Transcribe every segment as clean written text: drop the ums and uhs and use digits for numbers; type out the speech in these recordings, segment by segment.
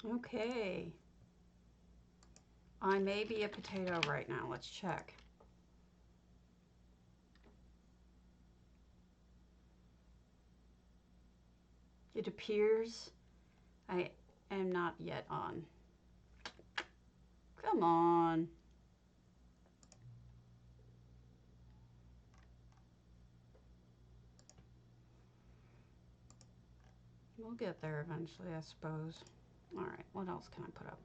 Okay. I may be a potato right now. Let's check. It appears I am not yet on. Come on. We'll get there eventually, I suppose. All right, what else can I put up?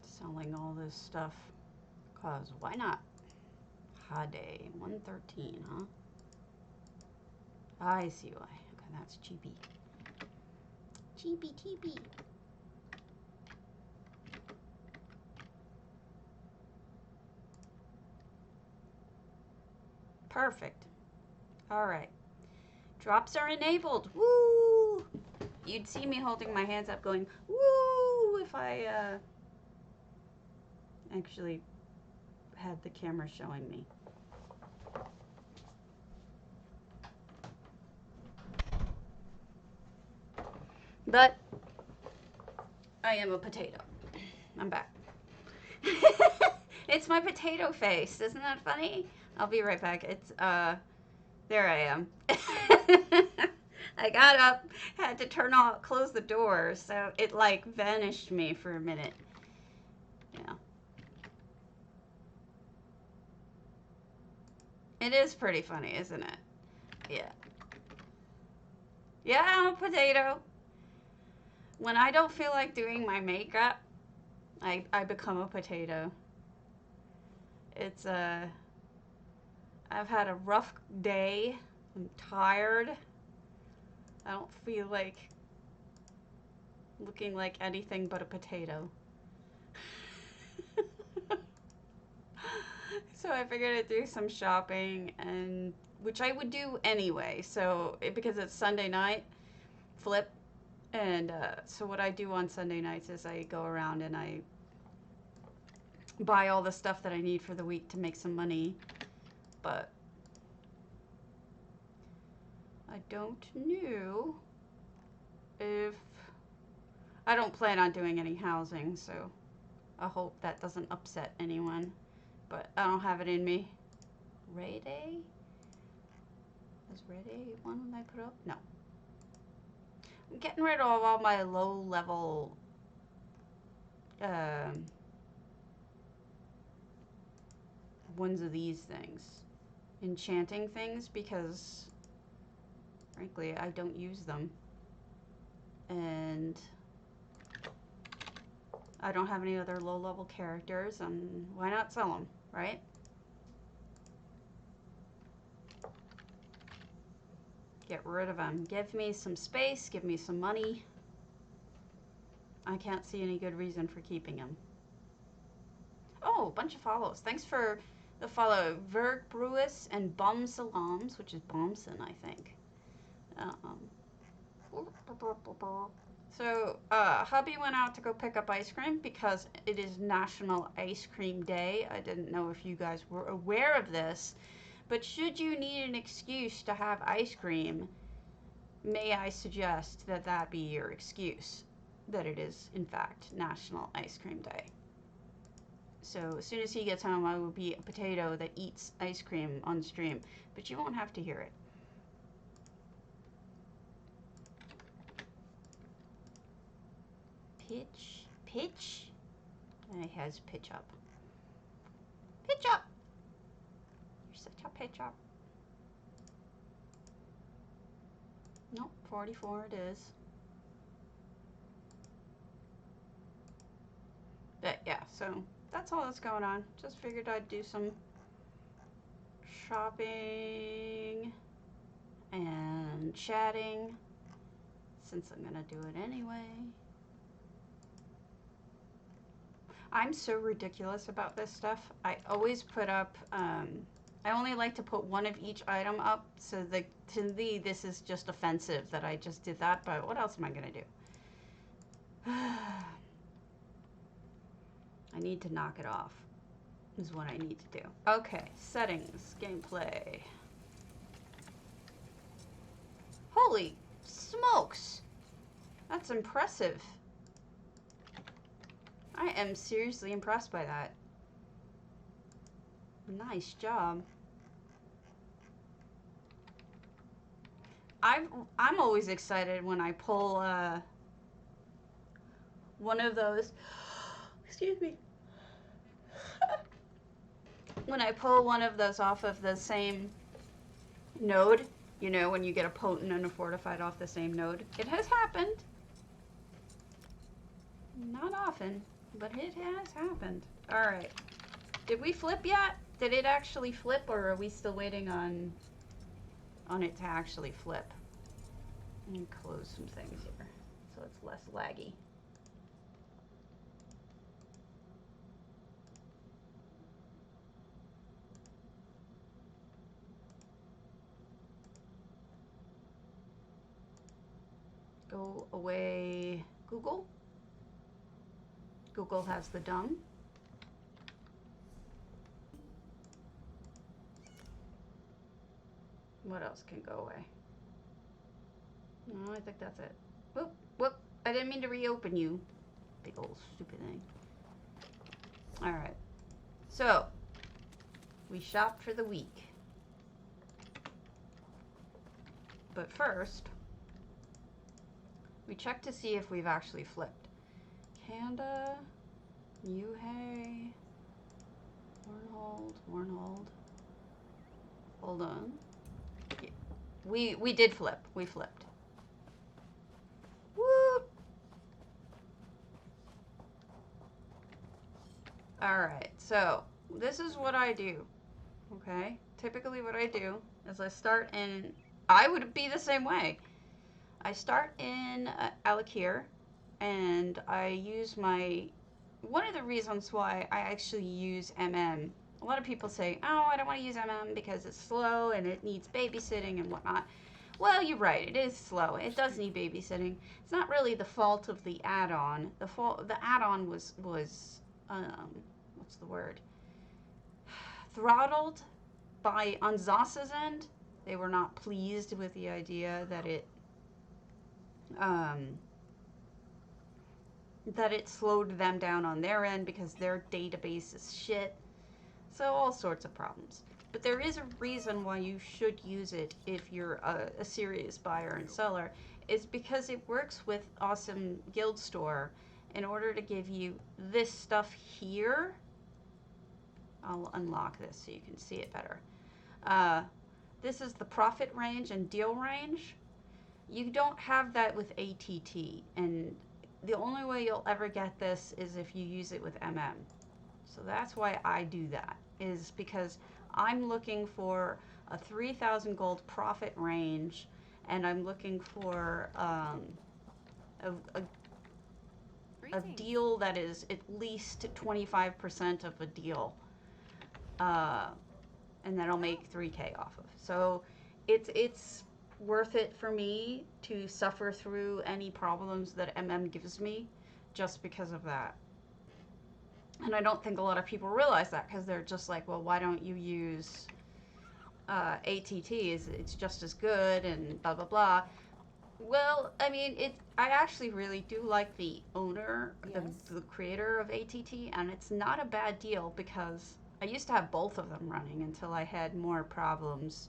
Selling all this stuff. Cause why not? Hade 113, huh? I see why. Okay, that's cheapy. Cheapy, cheapy. Perfect. All right. Drops are enabled. Woo! You'd see me holding my hands up going, woo, if I actually had the camera showing me. But I am a potato. I'm back. It's my potato face. Isn't that funny? I'll be right back. It's, there I am. I got up, had to close the door, so it like vanished me for a minute. Yeah. It is pretty funny, isn't it? Yeah. Yeah, I'm a potato. When I don't feel like doing my makeup, I become a potato. It's I've had a rough day. I'm tired. I don't feel like looking like anything but a potato. So I figured I'd do some shopping, and which I would do anyway. So because it's Sunday night, flip, and so what I do on Sunday nights is I go around and I buy all the stuff that I need for the week to make some money. But I don't know if I don't plan on doing any housing, so I hope that doesn't upset anyone. But I don't have it in me. Ray Day? Is Ray Day one I put up? No. I'm getting rid of all my low level um, ones of these things. Enchanting things because frankly I don't use them. And I don't have any other low level characters, and why not sell them, right? Get rid of them. Give me some space, give me some money. I can't see any good reason for keeping them. Oh, a bunch of follows. Thanks for the follow. Verg Brewis and Bomb Salams, which is Bombson, I think. Um, so, hubby went out to go pick up ice cream because it is National Ice Cream Day. I didn't know if you guys were aware of this, but should you need an excuse to have ice cream, may I suggest that that be your excuse, that it is, in fact, National Ice Cream Day. So, as soon as he gets home, I will be a potato that eats ice cream on stream, but you won't have to hear it. Pitch, pitch. And it has pitch up. Pitch up! You're such a pitch up. Nope, 44 it is. But yeah, so that's all that's going on. Just figured I'd do some shopping and chatting since I'm gonna do it anyway. I'm so ridiculous about this stuff. I always put up, I only like to put one of each item up, so to me this is just offensive that I just did that, but what else am I gonna do? I need to knock it off. is what I need to do. Okay, settings, gameplay. Holy smokes! That's impressive. I am seriously impressed by that. Nice job. I'm always excited when I pull one of those. Excuse me. When I pull one of those off of the same node, you know, when you get a potent and a fortified off the same node. It has happened. Not often, but it has happened. All right. Did we flip yet? Did it actually flip, or are we still waiting on it to actually flip? Let me close some things here so it's less laggy. Go away, Google. Google has the dumb. What else can go away? No, I think that's it. Whoop, whoop. I didn't mean to reopen you. Big old stupid thing. Alright. So, we shop for the week. But first, we check to see if we've actually flipped. Kanda, Yuhei, Warnhold. Hold on. Yeah. We did flip. We flipped. Whoop! Alright, so this is what I do. Okay? Typically what I do is I start in... I would be the same way. I start in Alakir, and I use my... One of the reasons why I actually use MM, a lot of people say, oh, I don't want to use MM because it's slow and it needs babysitting and whatnot. Well, you're right, it is slow. It does need babysitting. It's not really the fault of the add-on. The add-on was what's the word? Throttled by on ZOS's end. They were not pleased with the idea that it slowed them down on their end because their database is shit. So all sorts of problems. But there is a reason why you should use it if you're a serious buyer and seller. It's because it works with Awesome Guild Store in order to give you this stuff here. I'll unlock this so you can see it better. This is the profit range and deal range. You don't have that with ATT, and the only way you'll ever get this is if you use it with MM. So that's why I do that, is because I'm looking for a 3,000 gold profit range, and I'm looking for a deal that is at least 25% of a deal, and that'll make 3K off of. So it's worth it for me to suffer through any problems that MM gives me just because of that. And I don't think a lot of people realize that, because they're just like, well, why don't you use ATT? It's just as good and blah, blah, blah. Well, I mean, I actually really do like the owner, yes, the creator of ATT, and it's not a bad deal because I used to have both of them running until I had more problems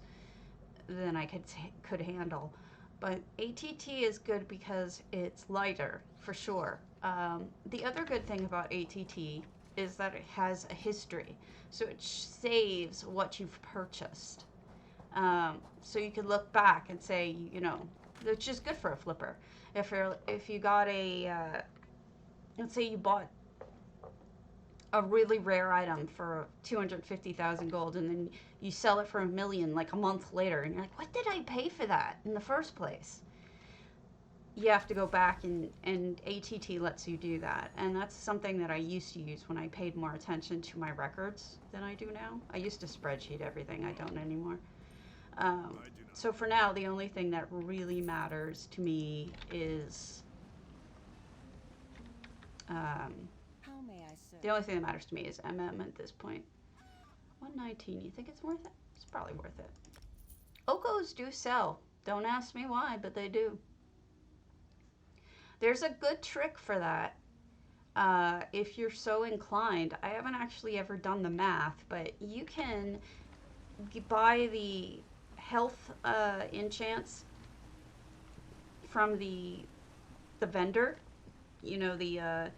than I could handle. But ATT is good because it's lighter, for sure. The other good thing about ATT is that it has a history, so it saves what you've purchased. So you can look back and say, you know, which is good for a flipper. If you got a, let's say you bought a really rare item for 250,000 gold, and then you sell it for $1 million like a month later, and you're like, what did I pay for that in the first place? You have to go back, and ATT lets you do that. And that's something that I used to use when I paid more attention to my records than I do now. I used to spreadsheet everything. I don't anymore. So for now, the only thing that really matters to me is the only thing that matters to me is MM at this point. $119. You think it's worth it? It's probably worth it. Okos do sell. Don't ask me why, but they do. There's a good trick for that. If you're so inclined, I haven't actually ever done the math, but you can buy the health enchants from the vendor. You know, the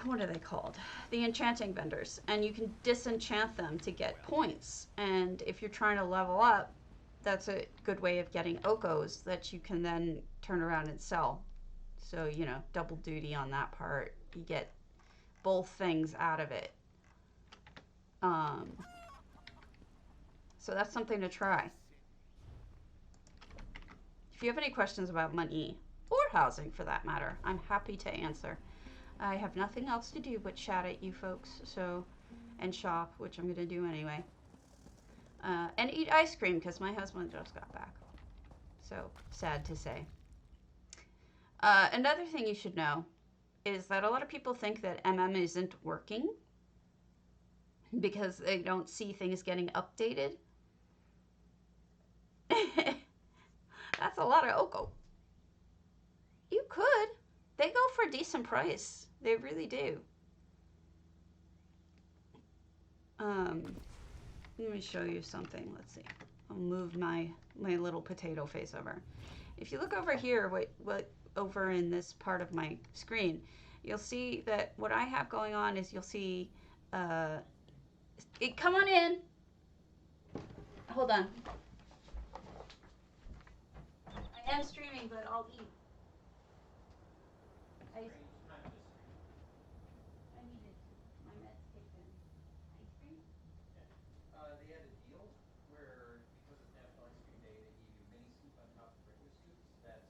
what are they called? The enchanting vendors, and you can disenchant them to get points. And if you're trying to level up, that's a good way of getting Okos that you can then turn around and sell. So, you know, double duty on that part. You get both things out of it. So that's something to try. If you have any questions about money, or housing for that matter, I'm happy to answer. I have nothing else to do but chat at you folks, so, and shop, which I'm going to do anyway. And eat ice cream, because my husband just got back. So, sad to say. Another thing you should know is that a lot of people think that isn't working because they don't see things getting updated. That's a lot of Oko. You could. They go for a decent price. They really do. Let me show you something. Let's see. I'll move my little potato face over. If you look over here, what over in this part of my screen, you'll see that what I have going on is you'll see come on in. Hold on. I am streaming, but I'll eat. I needed my meds taken. Ice cream? They had a deal where, because it's National Ice Cream Day, they gave you mini scoop on top of regular scoops. That's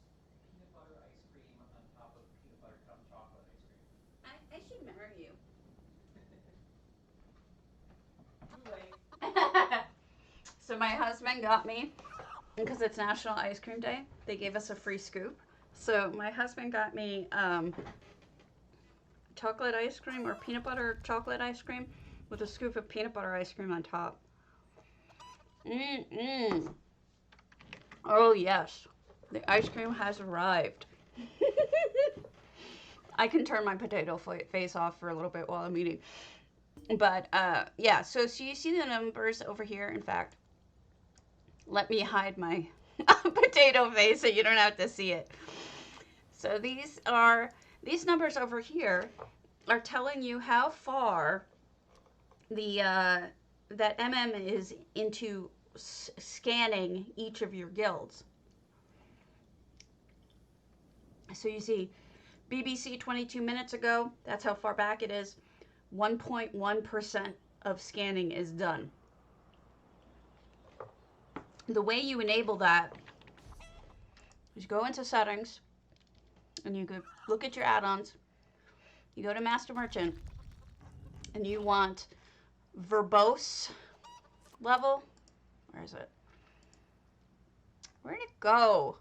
peanut butter ice cream on top of peanut butter cup chocolate ice cream. I should marry you. Too late. So my husband got me, because it's National Ice Cream Day, they gave us a free scoop. So my husband got me chocolate ice cream or peanut butter chocolate ice cream with a scoop of peanut butter ice cream on top. Oh yes, the ice cream has arrived. I can turn my potato face off for a little bit while I'm eating. But yeah, so you see the numbers over here. In fact, let me hide my potato face so you don't have to see it. So these numbers over here are telling you how far the that is into scanning each of your guilds. So you see BBC 22 minutes ago, that's how far back it is. 1.1% of scanning is done. The way you enable that is go into settings and you go look at your add-ons. You go to Master Merchant and you want verbose level. Where is it? Where'd it go?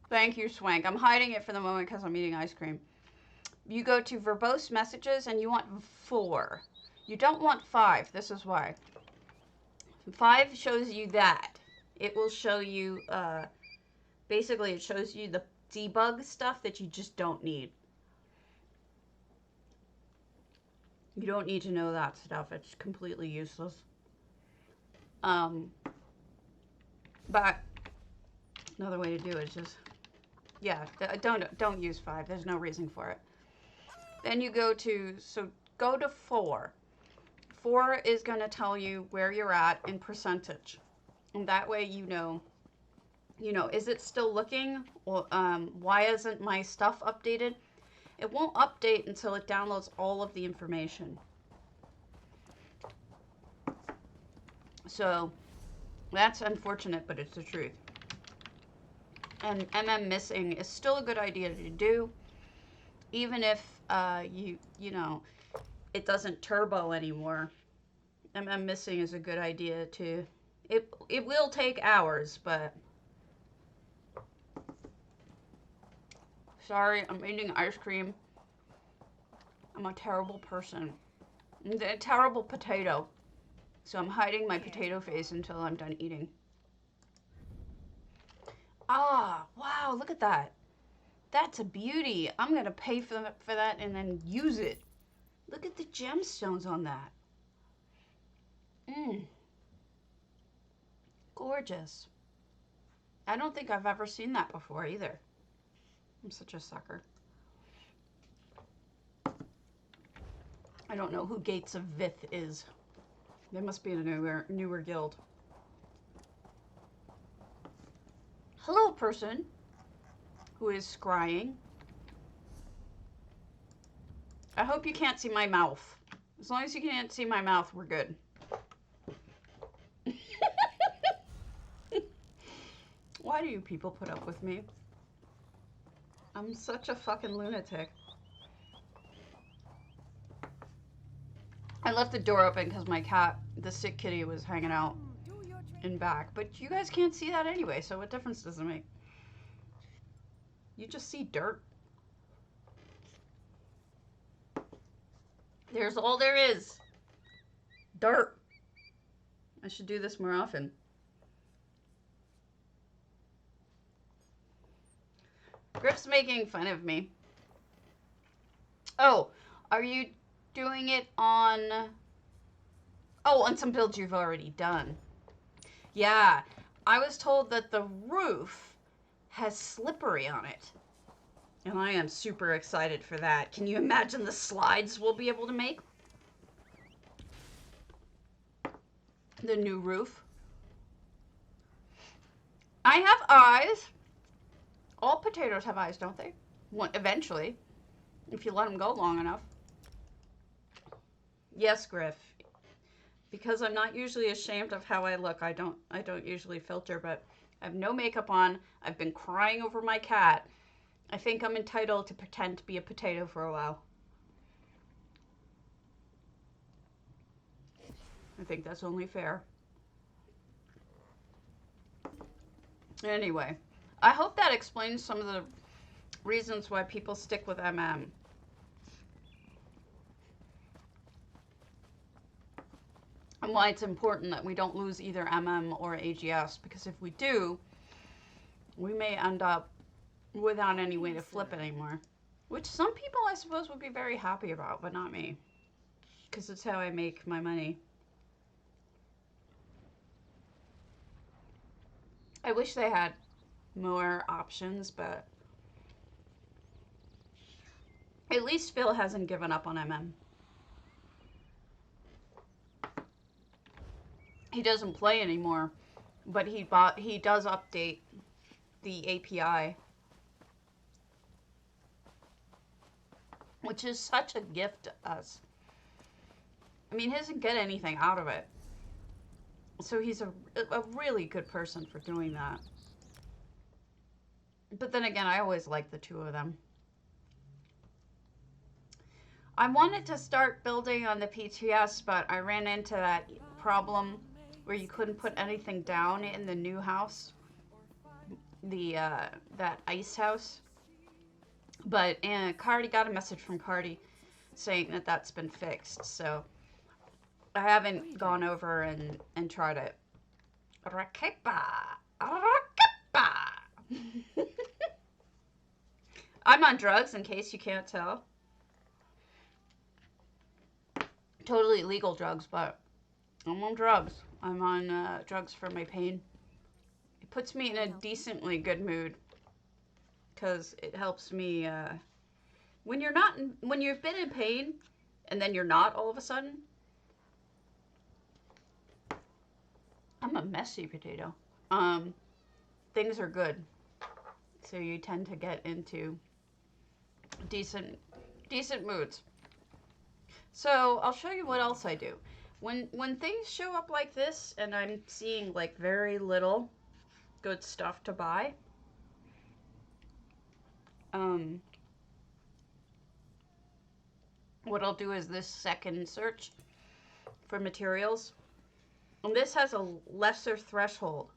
Thank you, Swank. I'm hiding it for the moment because I'm eating ice cream. You go to verbose messages and you want 4. You don't want 5. This is why. 5 shows you that. It will show you, basically it shows you the debug stuff that you just don't need. You don't need to know that stuff. It's completely useless. But another way to do it is just, yeah, don't use 5. There's no reason for it. Then you go to 4. 4 is going to tell you where you're at in percentage. And that way you know, is it still looking? Or, why isn't my stuff updated? It won't update until it downloads all of the information. So that's unfortunate, but it's the truth. And missing is still a good idea to do, even if it doesn't turbo anymore. missing is a good idea to. It will take hours, but sorry, I'm eating ice cream. I'm a terrible person. I'm a terrible potato. So I'm hiding my potato face until I'm done eating. Ah, wow, look at that. That's a beauty. I'm going to pay for that and then use it. Look at the gemstones on that. Mmm. Gorgeous. I don't think I've ever seen that before either. I'm such a sucker. I don't know who Gates of Vith is. They must be a newer guild. Hello, person who is scrying. I hope you can't see my mouth. As long as you can't see my mouth, we're good. Why do you people put up with me? I'm such a fucking lunatic. I left the door open because my cat, the sick kitty, was hanging out in back. But you guys can't see that anyway, so what difference does it make? You just see dirt. There's all there is. Dirt. I should do this more often. Griff's making fun of me. Oh, are you doing it on... Oh, on some builds you've already done. Yeah, I was told that the roof has slippery on it. And I am super excited for that. Can you imagine the slides we'll be able to make? The new roof. I have eyes. All potatoes have eyes, don't they? Eventually, if you let them go long enough. Yes, Griff. Because I'm not usually ashamed of how I look, I don't usually filter, but I have no makeup on. I've been crying over my cat. I think I'm entitled to pretend to be a potato for a while. I think that's only fair. Anyway, I hope that explains some of the reasons why people stick with MM. And why it's important that we don't lose either MM or AGS, because if we do, we may end up without any way to flip it anymore. Which some people, I suppose, would be very happy about, but not me. Because it's how I make my money. I wish they had more options, but at least Phil hasn't given up on MM. He doesn't play anymore, but he does update the API, which is such a gift to us. I mean, he doesn't get anything out of it. So he's a really good person for doing that. But then again, I always like the two of them. I wanted to start building on the PTS, but I ran into that problem where you couldn't put anything down in the new house. That ice house. But Cardi got a message from Cardi saying that that's been fixed, so I haven't gone over and tried it. Rakepa! Rakepa! I'm on drugs, in case you can't tell. Totally legal drugs, but I'm on drugs. I'm on drugs for my pain. It puts me in a decently good mood, because it helps me, when you've been in pain, and then you're not all of a sudden. I'm a messy potato. Things are good. So you tend to get into decent moods. So I'll show you what else I do. When things show up like this and I'm seeing like very little good stuff to buy, what I'll do is this second search for materials. And this has a lesser threshold.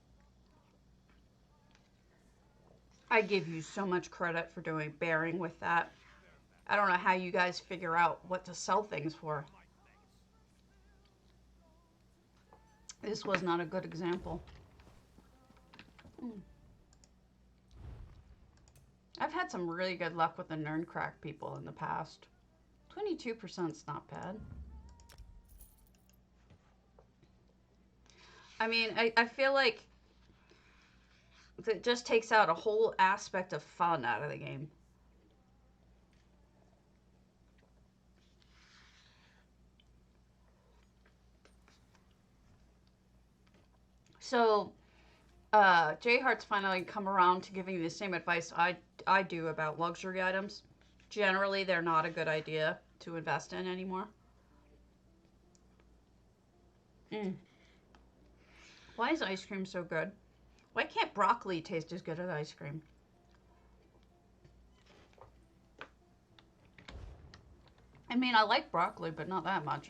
I give you so much credit for bearing with that. I don't know how you guys figure out what to sell things for. This was not a good example. I've had some really good luck with the Nerncrack people in the past. 22% is not bad. I mean, I feel like it just takes out a whole aspect of fun out of the game. So, J Heart's finally come around to giving the same advice I do about luxury items. Generally, they're not a good idea to invest in anymore. Mm. Why is ice cream so good? Why can't broccoli taste as good as ice cream? I mean, I like broccoli, but not that much.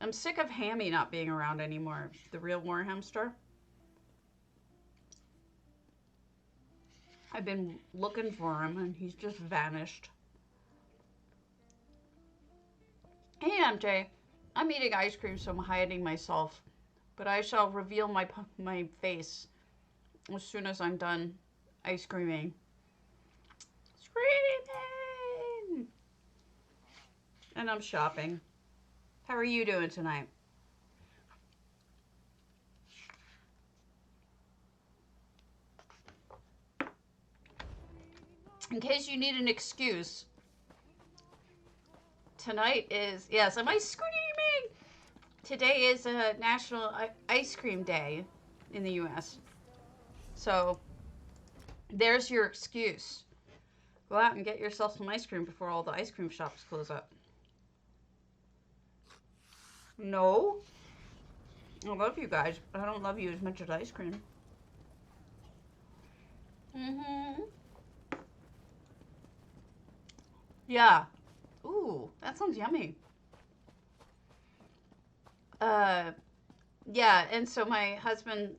I'm sick of Hammy not being around anymore. The real war hamster. I've been looking for him and he's just vanished. Hey MJ, I'm eating ice cream so I'm hiding myself. But I shall reveal my face as soon as I'm done ice creaming. Screaming! And I'm shopping. How are you doing tonight? In case you need an excuse, tonight is, yes, am I screaming? Today is a National Ice Cream Day in the US. So, there's your excuse. Go out and get yourself some ice cream before all the ice cream shops close up. No. I love you guys, but I don't love you as much as ice cream. Mm-hmm. Yeah. Ooh, that sounds yummy. Uh, yeah, and so my husband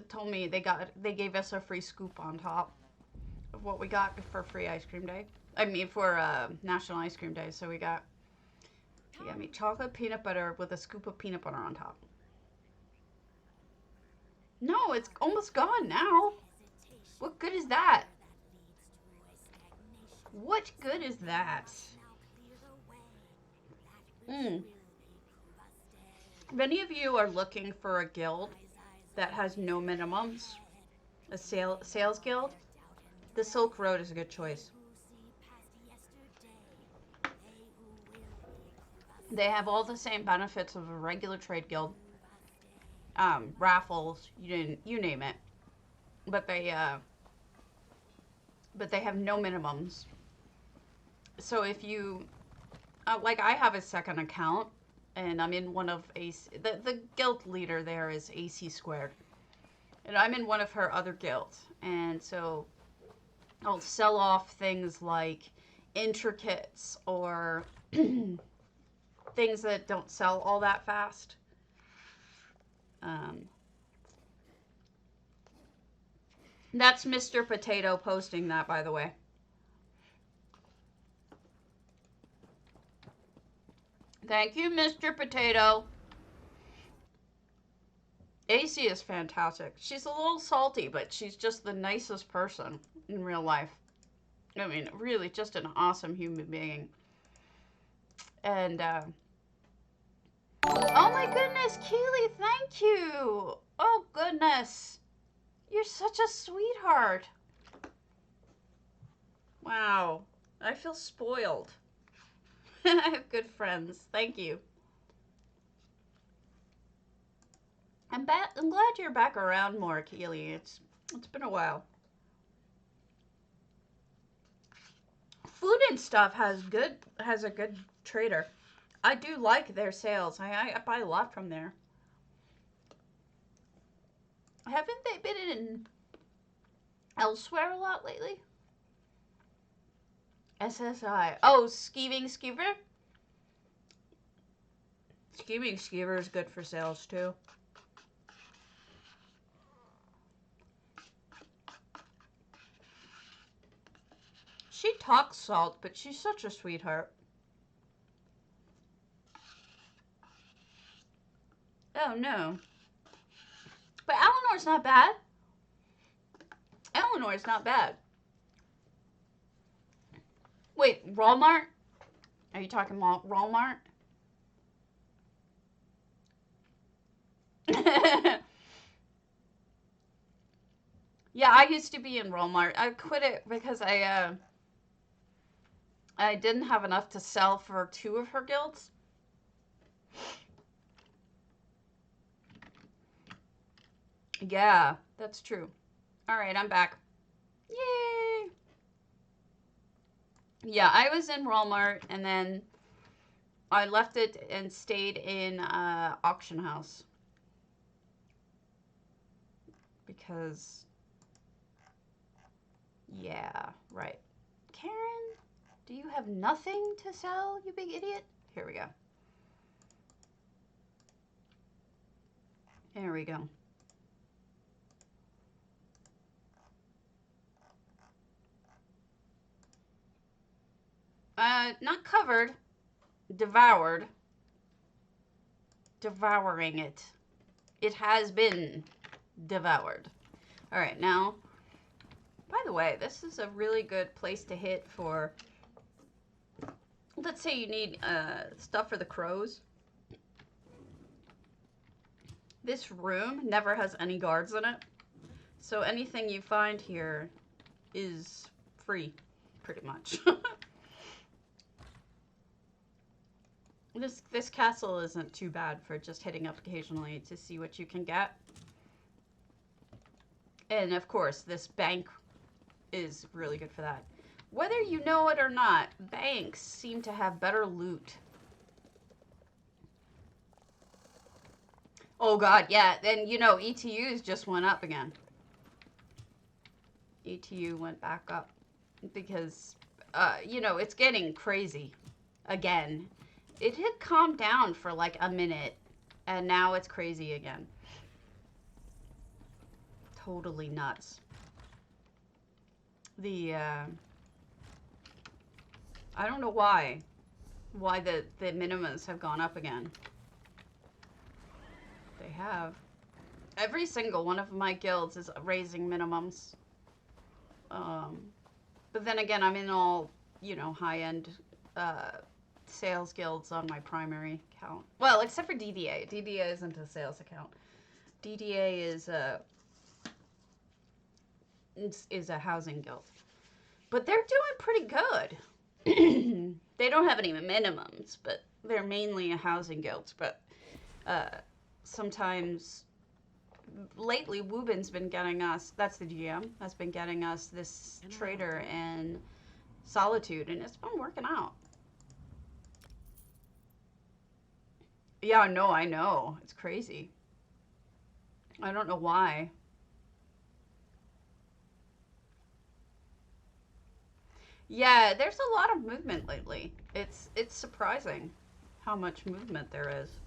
told me they gave us a free scoop on top of what we got for free ice cream day. I mean, for National Ice Cream Day. So we got yummy chocolate peanut butter with a scoop of peanut butter on top. No, it's almost gone now. What good is that? What good is that? Mm. If any of you are looking for a guild that has no minimums, a sales guild, the Silk Road is a good choice. They have all the same benefits of a regular trade guild. Raffles, you name it. But they have no minimums. So if you like, I have a second account and I'm in one of the guild leader there is AC Squared. And I'm in one of her other guilds. And so I'll sell off things like intricates or things that don't sell all that fast. That's Mr. Potato posting that, by the way. Thank you, Mr. Potato. AC is fantastic. She's a little salty, but she's just the nicest person in real life. I mean, really just an awesome human being. And, oh my goodness, Keely, thank you. Oh, goodness. You're such a sweetheart. Wow. I feel spoiled. I have good friends. Thank you. I'm glad you're back around more, Keely. It's been a while. Food and Stuff has a good trader. I do like their sales. I buy a lot from there. Haven't they been in elsewhere a lot lately? SSI. Oh, Skeeving Skeever? Skeeving Skeever is good for sales too. She talks salt, but she's such a sweetheart. Oh no. But Eleanor's not bad. Eleanor's not bad. Wait, Walmart? Are you talking about Walmart? Yeah, I used to be in Walmart. I quit it because I didn't have enough to sell for 2 of her guilds. Yeah, that's true. All right, I'm back. Yay! Yeah, I was in Walmart and then I left it and stayed in auction house because yeah, right. Karen, do you have nothing to sell, you big idiot? Here we go. There we go. Not covered, devoured. Devouring it. It has been devoured. All right, now, by the way, this is a really good place to hit for, let's say you need stuff for the crows. This room never has any guards in it. So anything you find here is free, pretty much. This castle isn't too bad for just hitting up occasionally to see what you can get. And of course, this bank is really good for that. Whether you know it or not, banks seem to have better loot. Oh god, yeah, then you know ETUs just went up again. ETU went back up because, you know, it's getting crazy again. It had calmed down for like a minute, and now it's crazy again. Totally nuts. I don't know why the minimums have gone up again. They have. Every single one of my guilds is raising minimums. But then again, I'm in all, you know, high-end, sales guilds on my primary account. Well, except for DDA. DDA isn't a sales account. DDA is a housing guild. But they're doing pretty good. They don't have any minimums, but they're mainly a housing guild. But sometimes, lately, Woobin's been getting us, that's the GM, has been getting us this trader in Solitude, and it's been working out. Yeah, no, I know. It's crazy. I don't know why. Yeah, there's a lot of movement lately. It's surprising how much movement there is.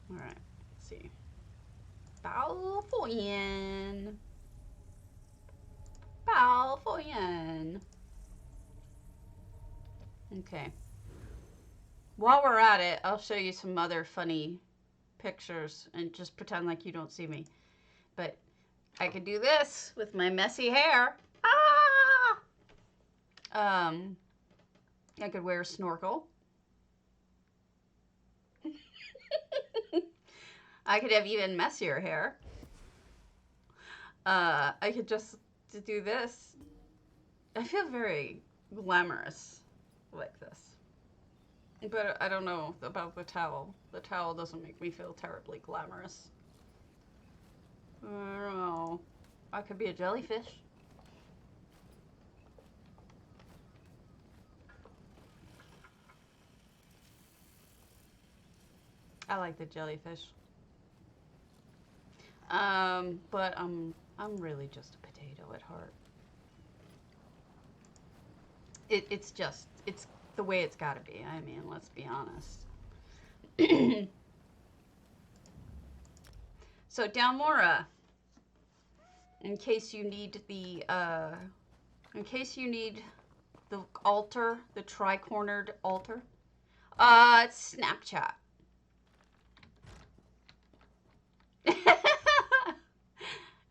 All right, let's see. Balfoyan. Balfoyan. Okay. While we're at it, I'll show you some other funny pictures and just pretend like you don't see me. But I could do this with my messy hair. Ah! I could wear a snorkel. I could have even messier hair. I could just do this. I feel very glamorous like this. But I don't know about the towel. The towel doesn't make me feel terribly glamorous. I don't know. I could be a jellyfish. I like the jellyfish. But I'm really just a potato at heart. It's the way it's gotta be. I mean, let's be honest. So Dalmora, in case you need the In case you need the altar, the tri-cornered altar. It's Snapchat.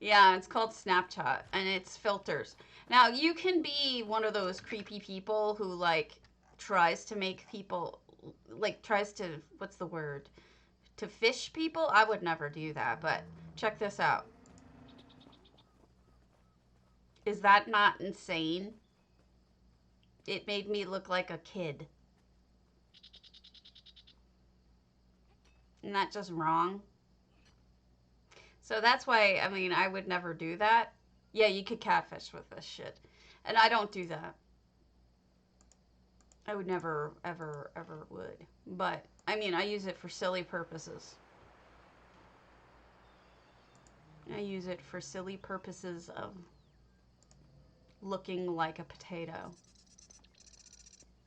Yeah, it's called Snapchat, and it's filters. Now, you can be one of those creepy people who, like, tries to make people, like, tries to, what's the word? To fish people? I would never do that, but check this out. Is that not insane? It made me look like a kid. Isn't that just wrong? So that's why, I mean, I would never do that. Yeah, you could catfish with this shit. And I don't do that. I would never, ever, ever would. But, I mean, I use it for silly purposes. I use it for silly purposes of looking like a potato.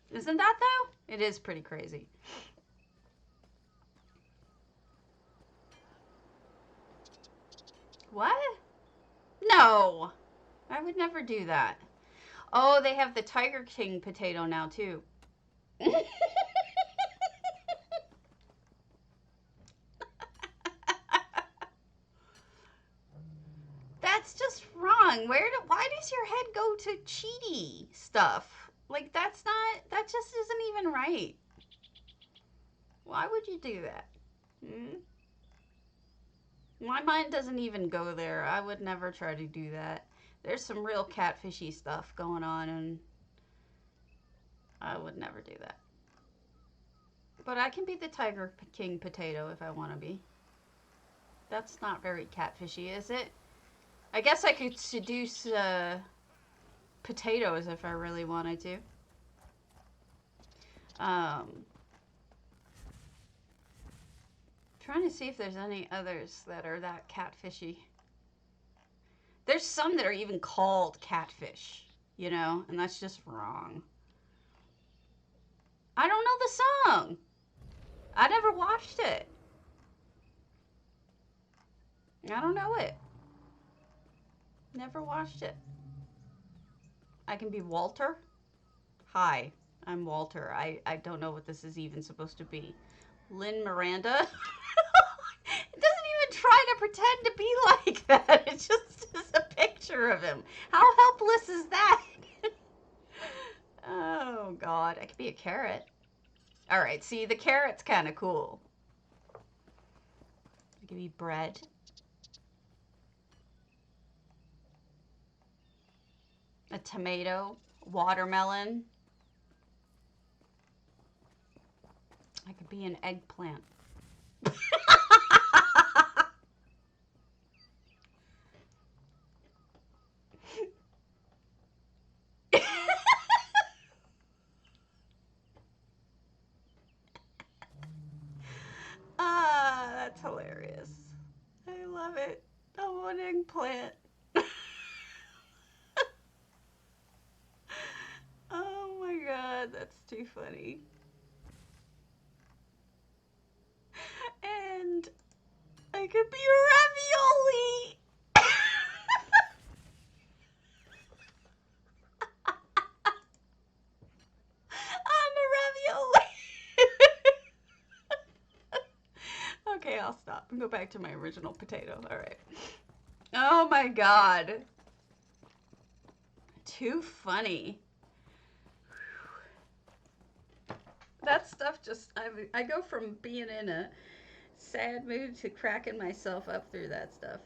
Isn't that, though? It is pretty crazy. What? No. I would never do that. Oh, they have the Tiger King potato now, too. That's just wrong. Why does your head go to cheaty stuff? Like, that just isn't even right. Why would you do that? My mind doesn't even go there. I would never try to do that. There's some real catfishy stuff going on, and I would never do that. But I can be the Tiger King potato if I want to be. That's not very catfishy, is it? I guess I could seduce potatoes if I really wanted to. Trying to see if there's any others that are that catfishy. There's some that are even called catfish, you know, and that's just wrong. I don't know the song. I never watched it. I don't know it. Never watched it. I can be Walter. Hi, I'm Walter. I don't know what this is even supposed to be. Lynn Miranda. It doesn't even try to pretend to be like that. It just is a picture of him. How helpless is that? Oh, God. I could be a carrot. All right, see, the carrot's kind of cool. I could be bread. A tomato. Watermelon. I could be an eggplant. Ah, that's hilarious. I love it. Oh, an eggplant. Oh my God, that's too funny. And I could be ravioli. I'm a ravioli. Okay, I'll stop and go back to my original potato. All right. Oh my God. Too funny. That stuff just, I go from being in a sad mood to cracking myself up through that stuff.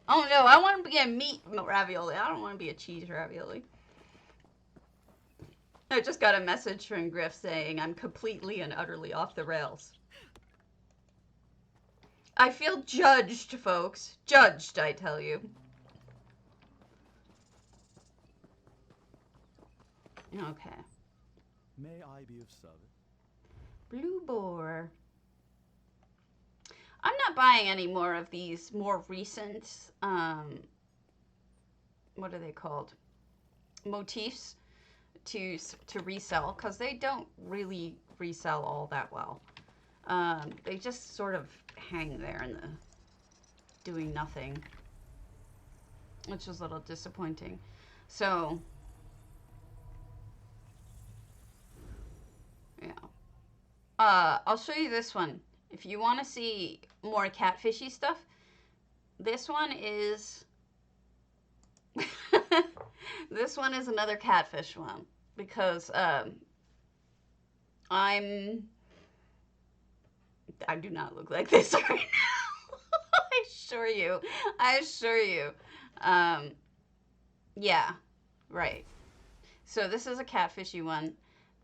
Oh no, I want to be a meat ravioli. I don't want to be a cheese ravioli. I just got a message from Griff saying I'm completely and utterly off the rails. I feel judged, folks. Judged, I tell you. Okay. May I be of service? Blue boar. I'm not buying any more of these more recent, what are they called? Motifs to resell, because they don't really resell all that well. They just sort of hang there in the doing nothing. which was a little disappointing. So, yeah. I'll show you this one. If you want to see more catfishy stuff, this one is this one is another catfish one because I do not look like this right now. I assure you. Yeah, right. So this is a catfishy one.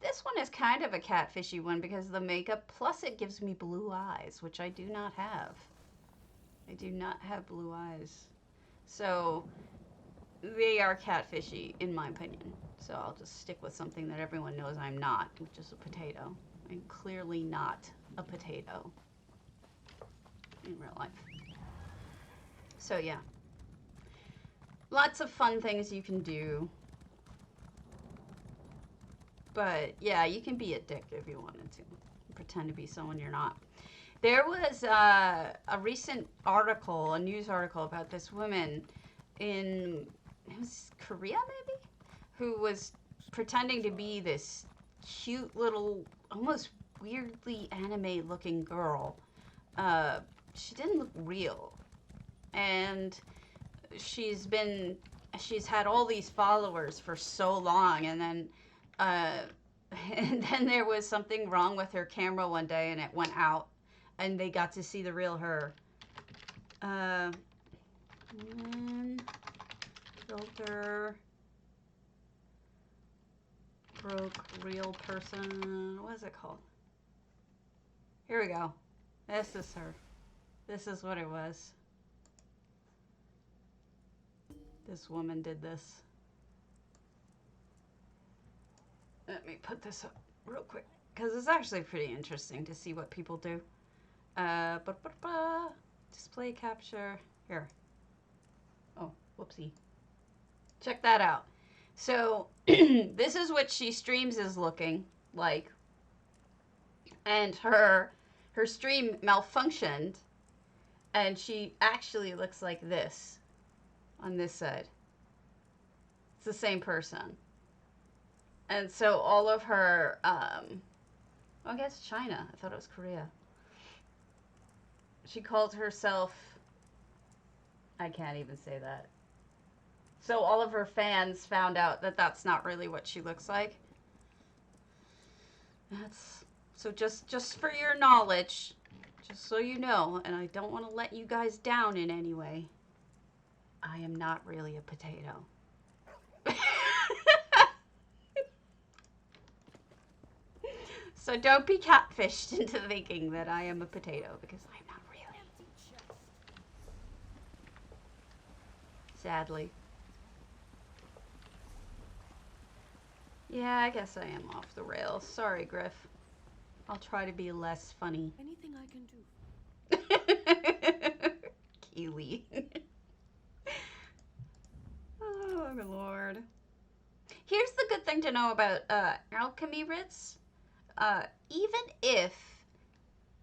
This one is kind of a catfishy one because of the makeup, plus it gives me blue eyes, which I do not have. I do not have blue eyes. So they are catfishy, in my opinion. So I'll just stick with something that everyone knows I'm not, which is a potato. I'm clearly not a potato in real life. So yeah. Lots of fun things you can do. But yeah, you can be a dick if you wanted to. Pretend to be someone you're not. There was a recent article, a news article about this woman in, it was Korea maybe? Who was pretending to be this cute little, almost weirdly anime looking girl. She didn't look real. And she's had all these followers for so long, and then there was something wrong with her camera one day and it went out and they got to see the real her. Filter broke real person. What is it called? Here we go. This is her. This is what it was. This woman did this. Let me put this up real quick, because it's actually pretty interesting to see what people do. Display capture. Here. Oh, whoopsie. Check that out. So, this is what she streams is looking like. And her stream malfunctioned, and she actually looks like this on this side. It's the same person. And so all of her, I guess China. I thought it was Korea. She called herself, I can't even say that. So all of her fans found out that that's not really what she looks like. So just for your knowledge, just so you know, and I don't want to let you guys down in any way, I am not really a potato. So don't be catfished into thinking that I am a potato, because I'm not really. Sadly. Yeah, I guess I am off the rails. Sorry, Griff. I'll try to be less funny. Anything I can do. Keely. Oh, my lord. Here's the good thing to know about alchemy writs. Even if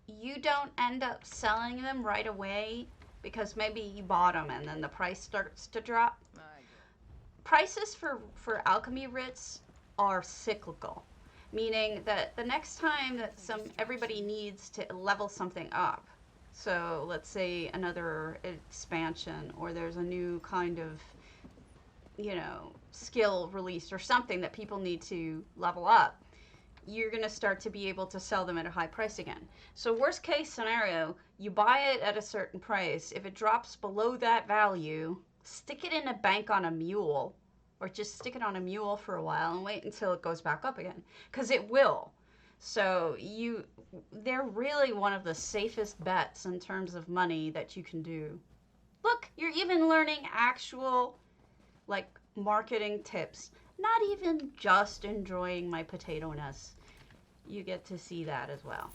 you don't end up selling them right away, because maybe you bought them and then the price starts to drop, prices for alchemy writs are cyclical, meaning that the next time that everybody needs to level something up, so let's say another expansion, or there's a new kind of, skill released or something that people need to level up, you're going to start to be able to sell them at a high price again. So worst case scenario, you buy it at a certain price. If it drops below that value, stick it in a bank on a mule, or just stick it on a mule for a while and wait until it goes back up again, because it will. So they're really one of the safest bets in terms of money that you can do. Look, you're even learning actual marketing tips. Not even just enjoying my potato-ness. You get to see that as well.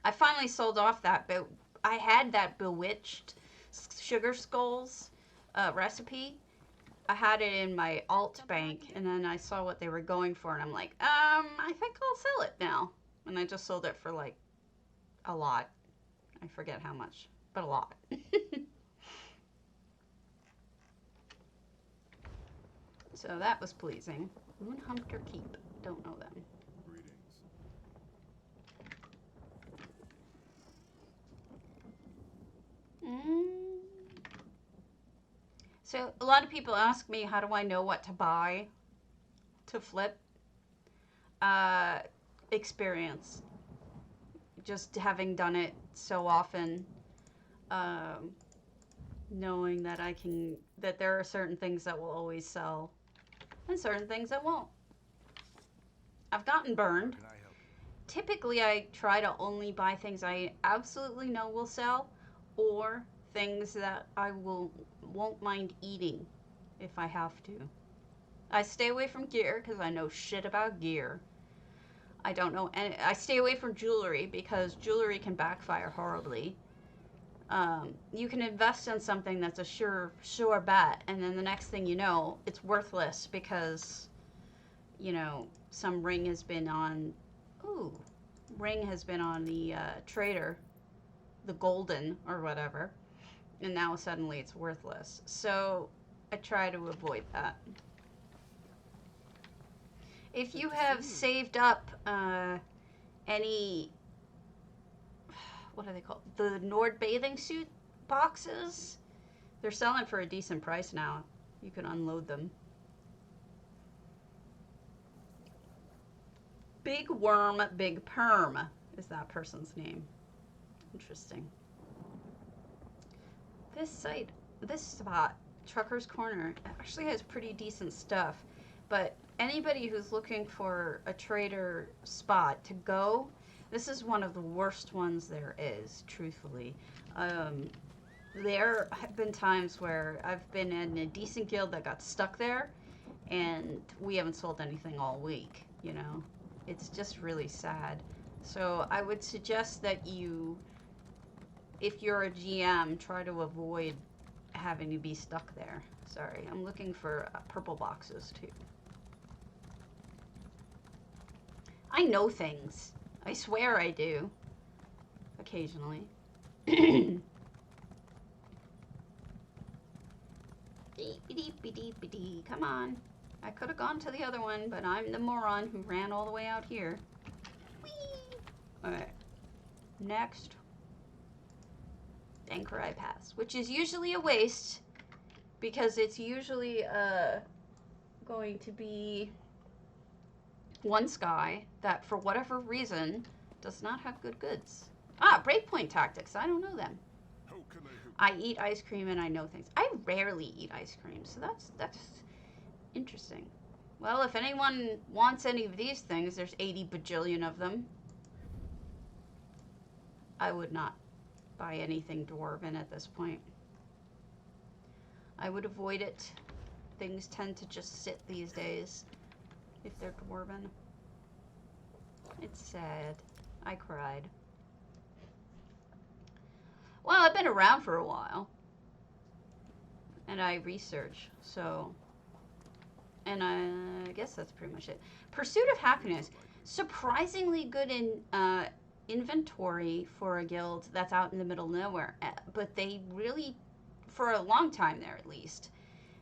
I finally sold off that, but I had that Bewitched Sugar Skulls recipe. I had it in my alt bank, and then I saw what they were going for, and I'm like, I think I'll sell it now. And I just sold it for a lot. I forget how much, but a lot. So that was pleasing. Moonhunter Keep. Don't know them. Greetings. So a lot of people ask me, how do I know what to buy to flip? Experience. Just having done it so often, knowing that that there are certain things that will always sell and certain things that won't. I've gotten burned. Can I help? Typically, I try to only buy things I absolutely know will sell, or things that I won't mind eating if I have to. I stay away from gear because I know shit about gear. I don't know, and I stay away from jewelry because jewelry can backfire horribly. You can invest in something that's a sure bet, and then the next thing you know, it's worthless because, some ring has been on. Ooh, ring has been on the trader, the golden or whatever, and now suddenly it's worthless. So I try to avoid that. If you have saved up any, what are they called? The Nord bathing suit boxes, they're selling for a decent price now. You can unload them. Big Worm, Big Perm is that person's name. Interesting. This spot, Trucker's Corner, actually has pretty decent stuff. But anybody who's looking for a trader spot to go, this is one of the worst ones there is, truthfully. There have been times where I've been in a decent guild that got stuck there, and we haven't sold anything all week, It's just really sad. So I would suggest that you, if you're a GM, try to avoid having to be stuck there. Sorry, I'm looking for purple boxes too. I know things. I swear I do. Occasionally. Deep-a-deep-a-deep-a-dee. Come on. I could have gone to the other one, but I'm the moron who ran all the way out here. Whee! Alright. Next. Dankarai Pass, which is usually a waste because it's usually going to be one sky that, for whatever reason, does not have good goods. Breakpoint Tactics. I don't know them. How can I help? I eat ice cream and I know things. I rarely eat ice cream, so that's interesting. Well, if anyone wants any of these things, there's 80 bajillion of them. I would not buy anything dwarven at this point. I would avoid it. Things tend to just sit these days if they're dwarven. It's sad. I cried. Well, I've been around for a while. And I research, so... And I guess that's pretty much it. Pursuit of Happiness. Surprisingly good in inventory for a guild that's out in the middle of nowhere. But they really, for a long time there at least,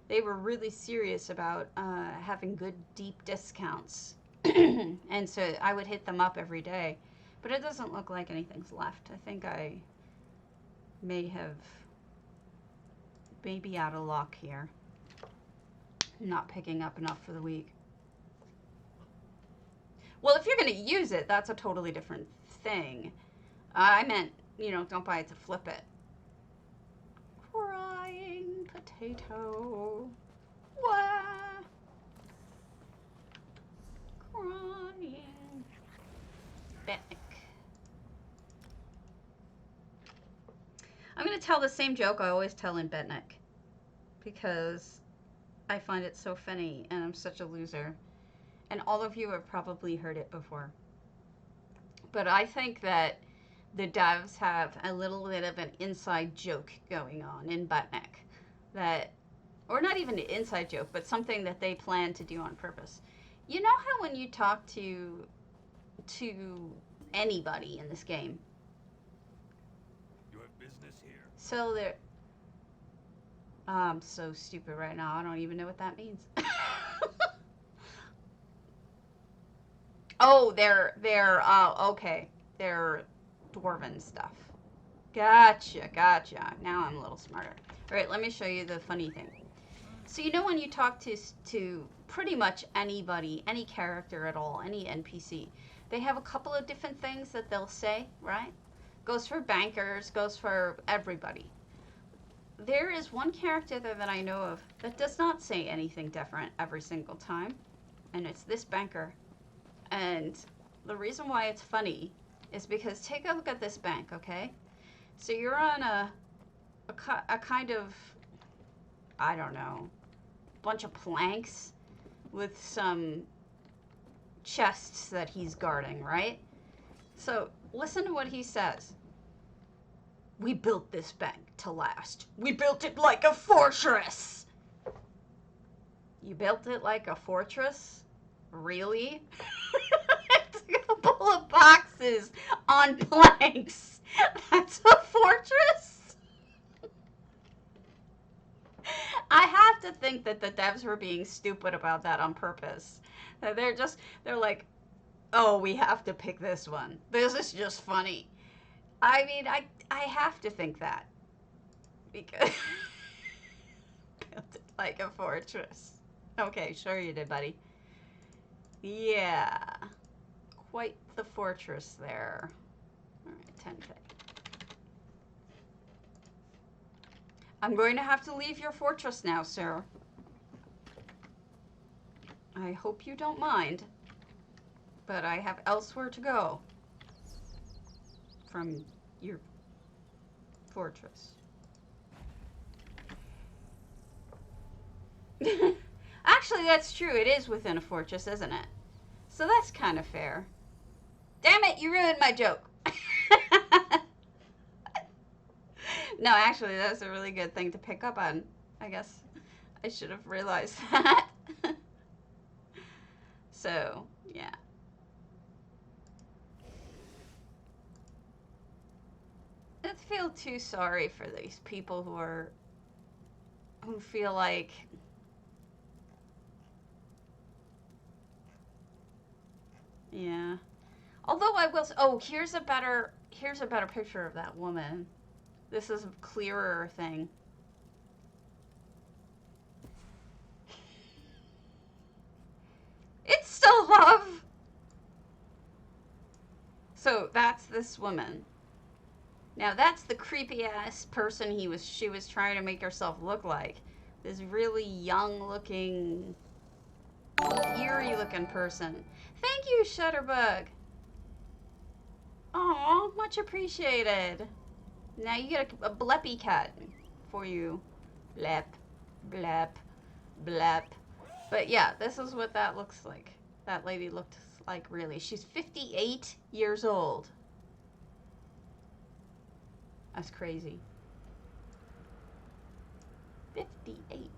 they were really serious about having good deep discounts. And so I would hit them up every day. But it doesn't look like anything's left. I think I may have maybe out of luck here. Not picking up enough for the week. Well, if you're going to use it, that's a totally different thing. I meant, don't buy it to flip it. Crying potato. Wah. Crying. Betnick. I'm going to tell the same joke I always tell in Betnick. Because I find it so funny and I'm such a loser. And all of you have probably heard it before. But I think that the devs have a little bit of an inside joke going on in Betnick. Or not even an inside joke, but something that they plan to do on purpose. You know how when you talk to anybody in this game, You have business here. so they're... I'm so stupid right now. I don't even know what that means. Oh, okay. They're dwarven stuff. Gotcha. Now I'm a little smarter. All right, let me show you the funny thing. So you know when you talk to pretty much anybody, any character at all, any NPC, they have a couple of different things that they'll say, right? Goes for bankers, goes for everybody. There is one character there that I know of that does not say anything different every single time, and it's this banker. And the reason why it's funny is because take a look at this bank, okay? So you're on a kind of, I don't know, bunch of planks with some chests that he's guarding, right? So listen to what he says. We built this bank to last. We built it like a fortress. You built it like a fortress? Really? It's a couple of boxes on planks. That's a fortress? I have to think that the devs were being stupid about that on purpose. They're like, oh, we have to pick this one. This is just funny. I mean, I have to think that. Because built it like a fortress. Okay, sure you did, buddy. Yeah. Quite the fortress there. Alright, 10K. I'm going to have to leave your fortress now, sir. I hope you don't mind. But I have elsewhere to go. From your fortress. Actually, that's true. It is within a fortress, isn't it? So that's kind of fair. Damn it, you ruined my joke. No, actually, that's a really good thing to pick up on. I guess I should have realized that. So, yeah. I feel too sorry for these people who feel like yeah. Although I will oh, here's a better picture of that woman. This is a clearer thing. It's still love. So that's this woman. Now that's the creepy ass person she was trying to make herself look like. This really young looking, eerie looking person. Thank you, Shutterbug. Aw, much appreciated. Now you get a bleppy cat for you. Blep, blep, blep. But yeah, this is what that looks like. That lady looked like really. She's 58 years old. That's crazy. 58.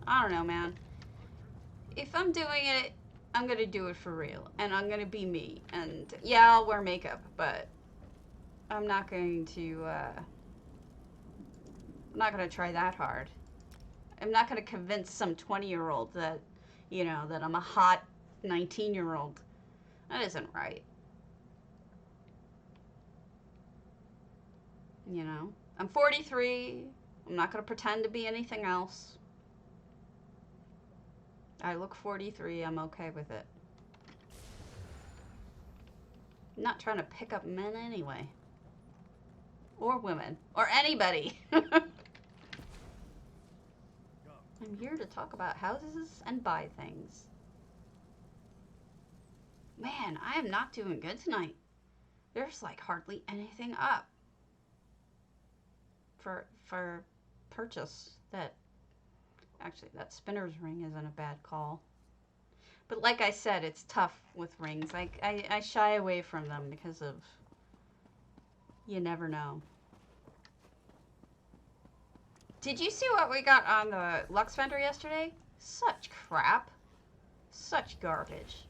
I don't know, man. If I'm doing it, I'm gonna do it for real. And I'm gonna be me. And yeah, I'll wear makeup, but I'm not going to, I'm not gonna try that hard. I'm not gonna convince some 20-year-old that, you know, that I'm a hot 19-year-old. That isn't right. You know? I'm 43. I'm not gonna pretend to be anything else. I look 43. I'm okay with it. I'm not trying to pick up men anyway. Or women. Or anybody. I'm here to talk about houses and buy things. Man, I am not doing good tonight. There's like hardly anything up for purchase. Actually, that spinner's ring isn't a bad call. But like I said, it's tough with rings. I shy away from them because of, you never know. Did you see what we got on the Lux vendor yesterday? Such crap. Such garbage.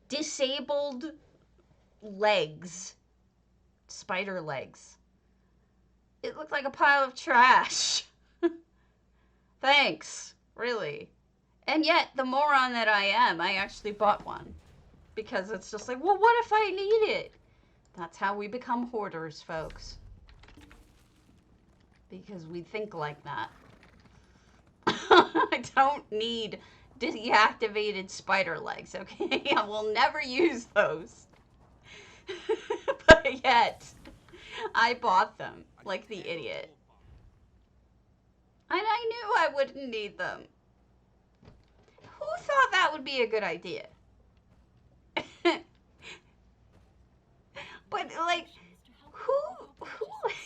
Disabled legs. Spider legs. It looked like a pile of trash. Thanks. Really. And yet, the moron that I am, I actually bought one. Because it's just like, well, what if I need it? That's how we become hoarders, folks. Because we think like that. I don't need deactivated spider legs, okay? I will never use those. But yet, I bought them like the idiot. And I knew I wouldn't need them. Who thought that would be a good idea? But like, who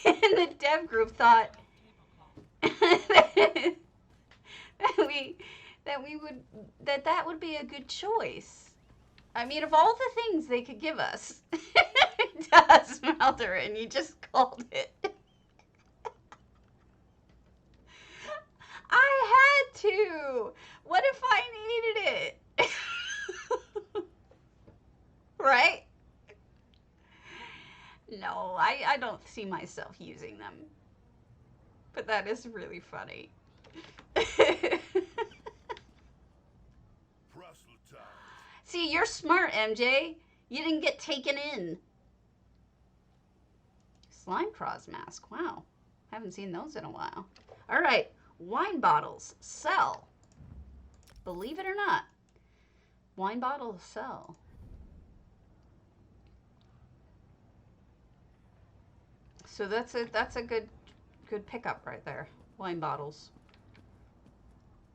in the dev group thought that would be a good choice? I mean, of all the things they could give us, Dust Melter, and you just called it. I had to. What if I needed it? Right? No, I don't see myself using them. But that is really funny. See, you're smart, MJ. You didn't get taken in. Slime Cross mask. Wow. Haven't seen those in a while. All right. Wine bottles. Sell. Believe it or not. Wine bottles sell. So that's a good pickup right there. Wine bottles.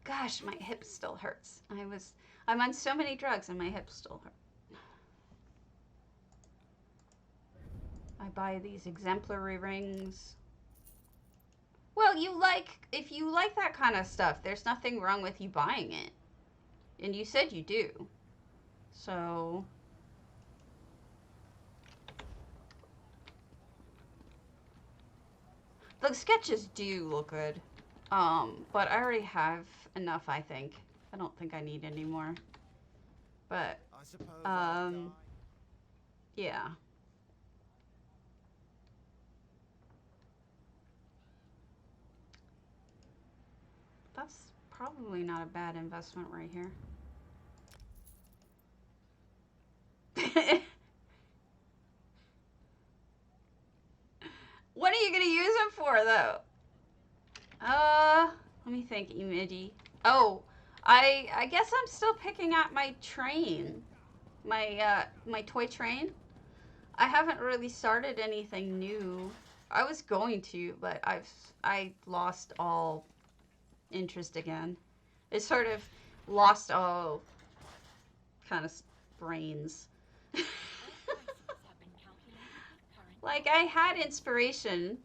Gosh, my hip still hurts. I'm on so many drugs and my hips still hurt. I buy these exemplary rings. Well, if you like that kind of stuff, there's nothing wrong with you buying it. And you said you do. So the sketches do look good. But I already have enough, I think. I don't think I need any more. But, yeah. That's probably not a bad investment right here. What are you gonna use them for, though? Let me think, Emidi. Oh, I guess I'm still picking out my train. My toy train. I haven't really started anything new. I was going to, but I lost all interest again. It sort of lost all kind of brains. Like, I had inspiration,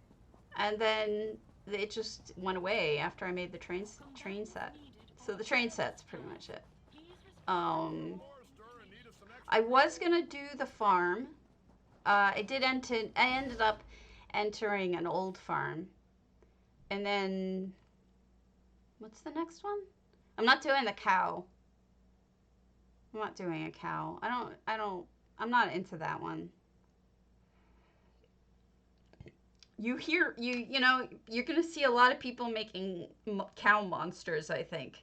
and then it just went away after I made the train set. So the train set's pretty much it. I was gonna do the farm. I ended up entering an old farm. And then, what's the next one? I'm not doing the cow. I'm not doing a cow. I'm not into that one. You know, you're gonna see a lot of people making cow monsters, I think.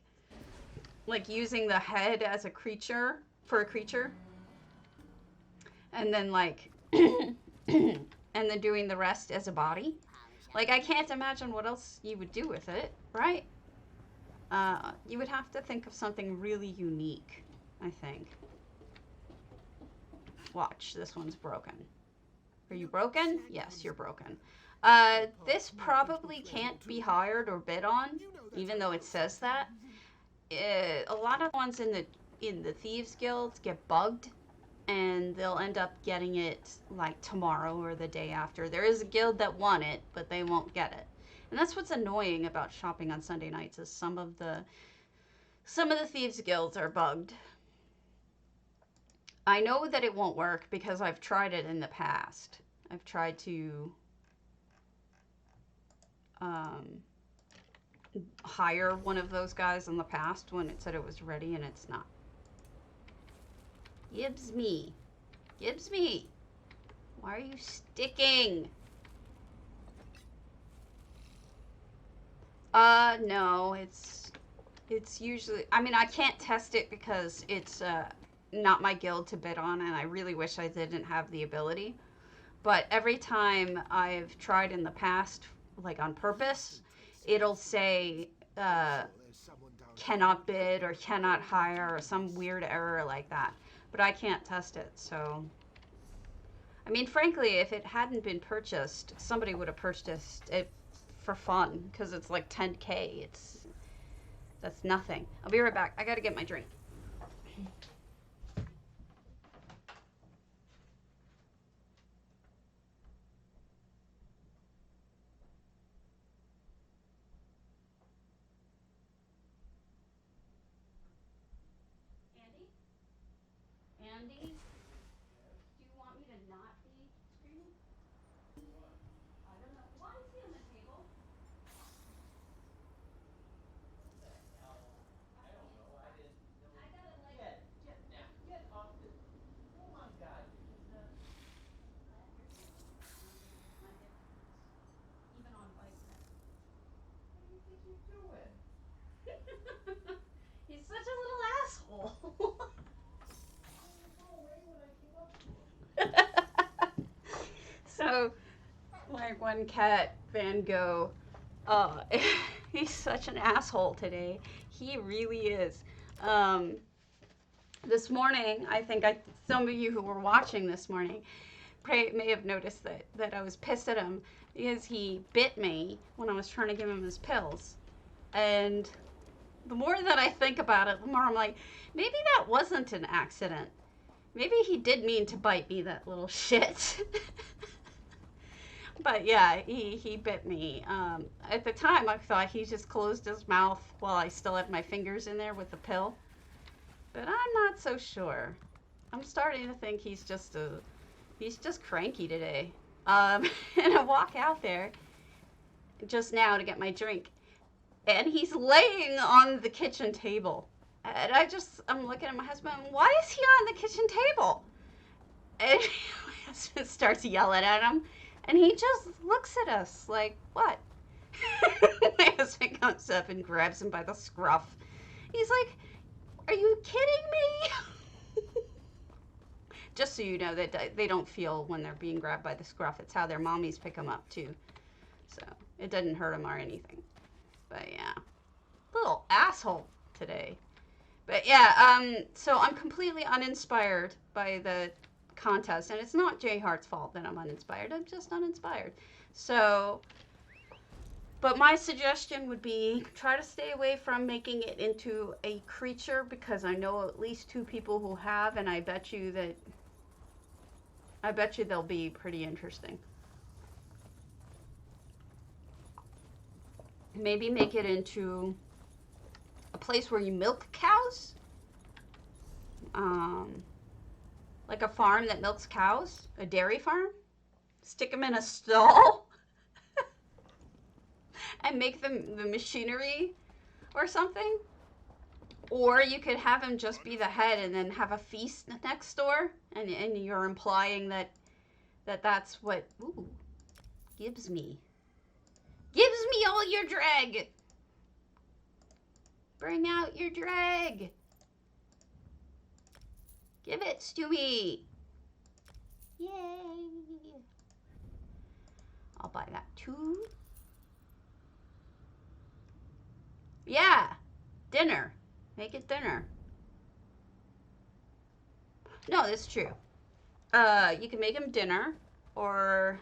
Like using the head as a creature, for a creature. And then like, and then doing the rest as a body. Like, I can't imagine what else you would do with it, right? You would have to think of something really unique, I think. Watch, this one's broken. Are you broken? Yes, you're broken. This probably can't be hired or bid on, even though it says that. A lot of ones in the Thieves Guilds get bugged, and they'll end up getting it like tomorrow or the day after. There is a guild that want it, but they won't get it. And that's what's annoying about shopping on Sunday nights, is some of the Thieves Guilds are bugged. I know that it won't work because I've tried it in the past. I've tried to hire one of those guys in the past when it said it was ready, and it's not. Gibbs me. Gibbs me. Why are you sticking? No, It's usually, I mean, I can't test it because it's not my guild to bid on, and I really wish I didn't have the ability. But every time I've tried in the past, like on purpose, it'll say cannot bid or cannot hire or some weird error like that. But I can't test it, so. I mean, frankly, if it hadn't been purchased, somebody would have purchased it for fun because it's like 10K. That's nothing. I'll be right back. I gotta get my drink. Andy? Do you want me to not be screaming? I don't know. Why is he on the table? I don't know. I didn't know. I gotta like Get off the. Oh my God, you're just even on bike ride. What do you think you're doing? He's such a little asshole. Go away when I came up to him. So, my one cat, Van Gogh, he's such an asshole today. He really is. This morning, I think some of you who were watching this morning may have noticed that I was pissed at him because he bit me when I was trying to give him his pills. And the more that I think about it, the more I'm like, maybe that wasn't an accident. Maybe he did mean to bite me, that little shit. But yeah, he bit me. At the time, I thought he just closed his mouth while I still had my fingers in there with the pill. But I'm not so sure. I'm starting to think he's just cranky today. And I walk out there just now to get my drink, and he's laying on the kitchen table. And I'm looking at my husband, why is he on the kitchen table? And my husband starts yelling at him, and he just looks at us like, what? My husband comes up and grabs him by the scruff. He's like, are you kidding me? Just so you know that they don't feel when they're being grabbed by the scruff. It's how their mommies pick them up, too. So it doesn't hurt them or anything. But yeah, little asshole today. But yeah, so I'm completely uninspired by the contest, and it's not Jay Hart's fault that I'm uninspired. I'm just uninspired. So, but my suggestion would be try to stay away from making it into a creature, because I know at least 2 people who have, and I bet you they'll be pretty interesting. Maybe make it into a place where you milk cows. Like a farm that milks cows, a dairy farm. Stick them in a stall and make them the machinery or something. Or you could have him just be the head and then have a feast next door, and you're implying that's what gives me all your drag. Bring out your drag. Give it to me. Yay. I'll buy that too. Yeah. Dinner. Make it dinner. No, that's true. You can make him dinner, or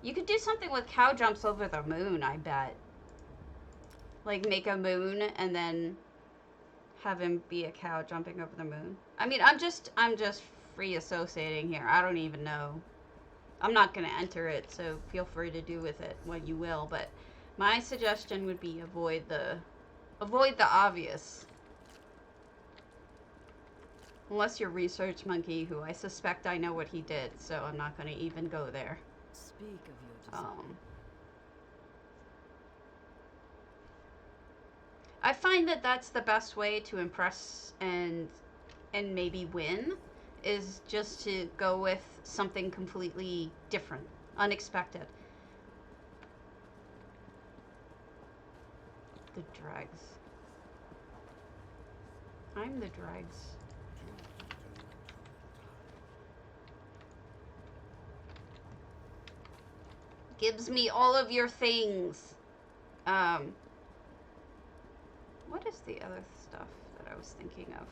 you could do something with cow jumps over the moon, I bet. Like make a moon and then have him be a cow jumping over the moon. I mean, I'm just free associating here. I don't even know. I'm not going to enter it, so feel free to do with it what you will, but my suggestion would be avoid the obvious. Unless you're Research Monkey, who I suspect I know what he did, so I'm not going to even go there. Speak of your desire. I find that that's the best way to impress and maybe win, is just to go with something completely different, unexpected. the dregs. I'm the dregs. Gives me all of your things. What is the other stuff that I was thinking of?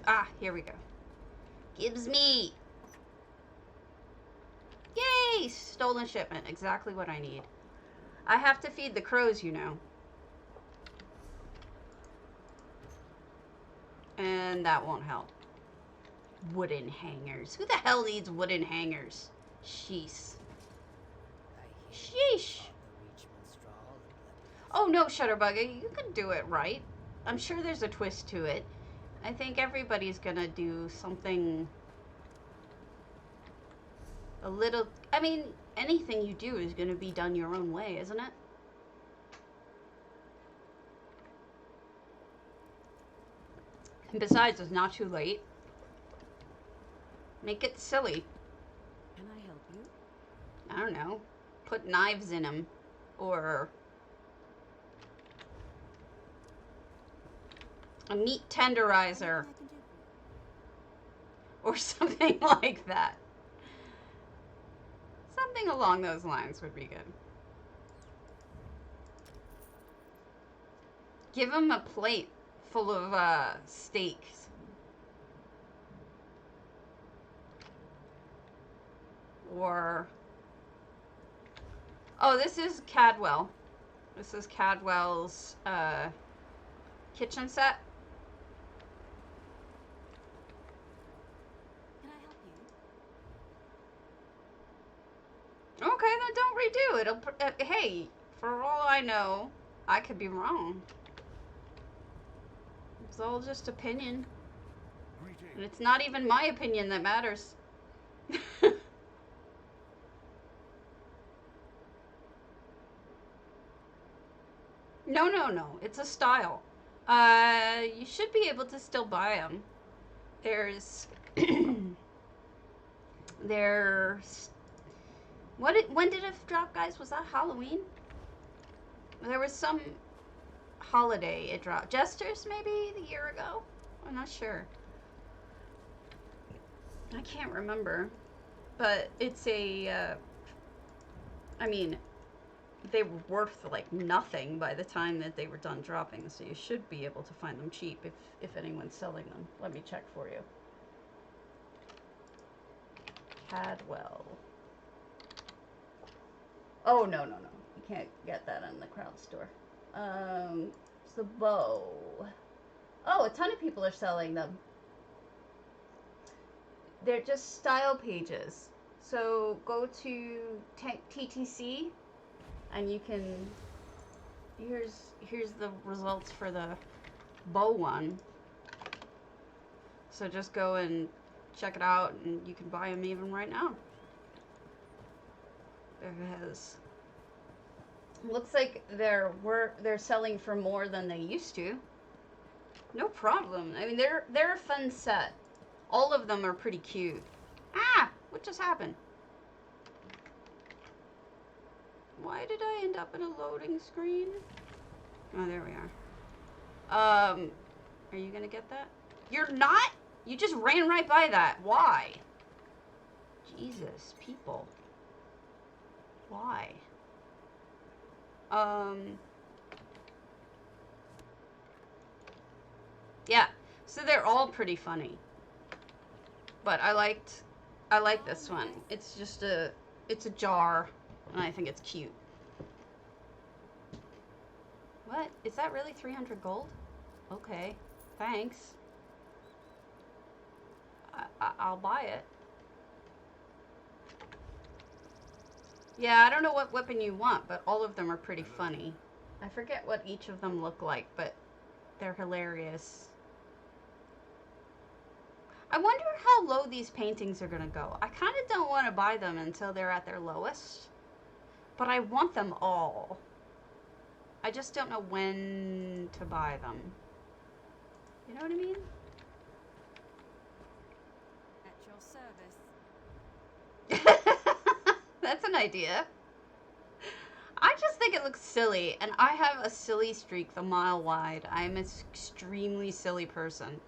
Ah, here we go. Gives me. Yay! Stolen shipment. Exactly what I need. I have to feed the crows, you know. And that won't help. Wooden hangers. Who the hell needs wooden hangers? Sheesh. Sheesh. Oh no, Shutterbugger, you can do it right. I'm sure there's a twist to it. I think everybody's gonna do something a little... I mean, anything you do is gonna be done your own way, isn't it? And besides, it's not too late. Make it silly. Can I help you? I don't know. Put knives in them. Or a meat tenderizer. Anything I can do for you? Or something like that. Something along those lines would be good. Give him a plate full of steaks. Or... Oh, this is Cadwell. This is Cadwell's kitchen set. Can I help you? Okay, then don't redo it. Hey, for all I know, I could be wrong. It's all just opinion. Greetings. And it's not even my opinion that matters. No. It's a style. You should be able to still buy them. There's... When did it drop, guys? Was that Halloween? There was some holiday it dropped. Jesters, maybe, a year ago? I'm not sure. I can't remember. But it's a, I mean, they were worth, like, nothing by the time that they were done dropping, so you should be able to find them cheap if anyone's selling them. Let me check for you. Cadwell. Oh, no. You can't get that in the crowd store. It's the bow. Oh, a ton of people are selling them. They're just style pages. So go to TTC and you can... Here's the results for the bow one. So just go and check it out and you can buy them even right now. There it is. Looks like they're selling for more than they used to. No problem. I mean, they're a fun set. All of them are pretty cute. Ah! What just happened? Why did I end up in a loading screen? Oh, there we are. Are you gonna get that? You're not? You just ran right by that. Why? Jesus, people. Why? Yeah. So they're all pretty funny. But I like this one. It's just it's a jar, and I think it's cute. What? Is that really 300 gold? Okay. Thanks. I'll buy it. Yeah, I don't know what weapon you want, but all of them are pretty funny. I forget what each of them look like, but they're hilarious. I wonder how low these paintings are gonna go. I kind of don't want to buy them until they're at their lowest, but I want them all. I just don't know when to buy them. You know what I mean? At your service. That's an idea. I just think it looks silly, and I have a silly streak the mile wide. I'm an extremely silly person.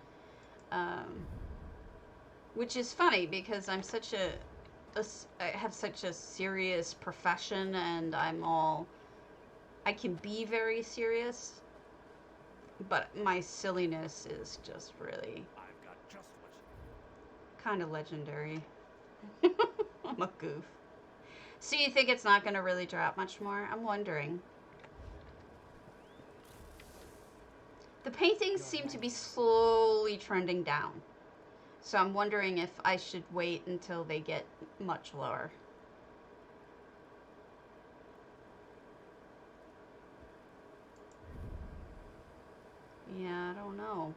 Which is funny because I'm such I have such a serious profession, and I can be very serious, but my silliness is just really I've got just what kind of legendary. I'm a goof. So you think it's not going to really drop much more? I'm wondering. The paintings seem to be slowly trending down. So I'm wondering if I should wait until they get much lower. Yeah, I don't know.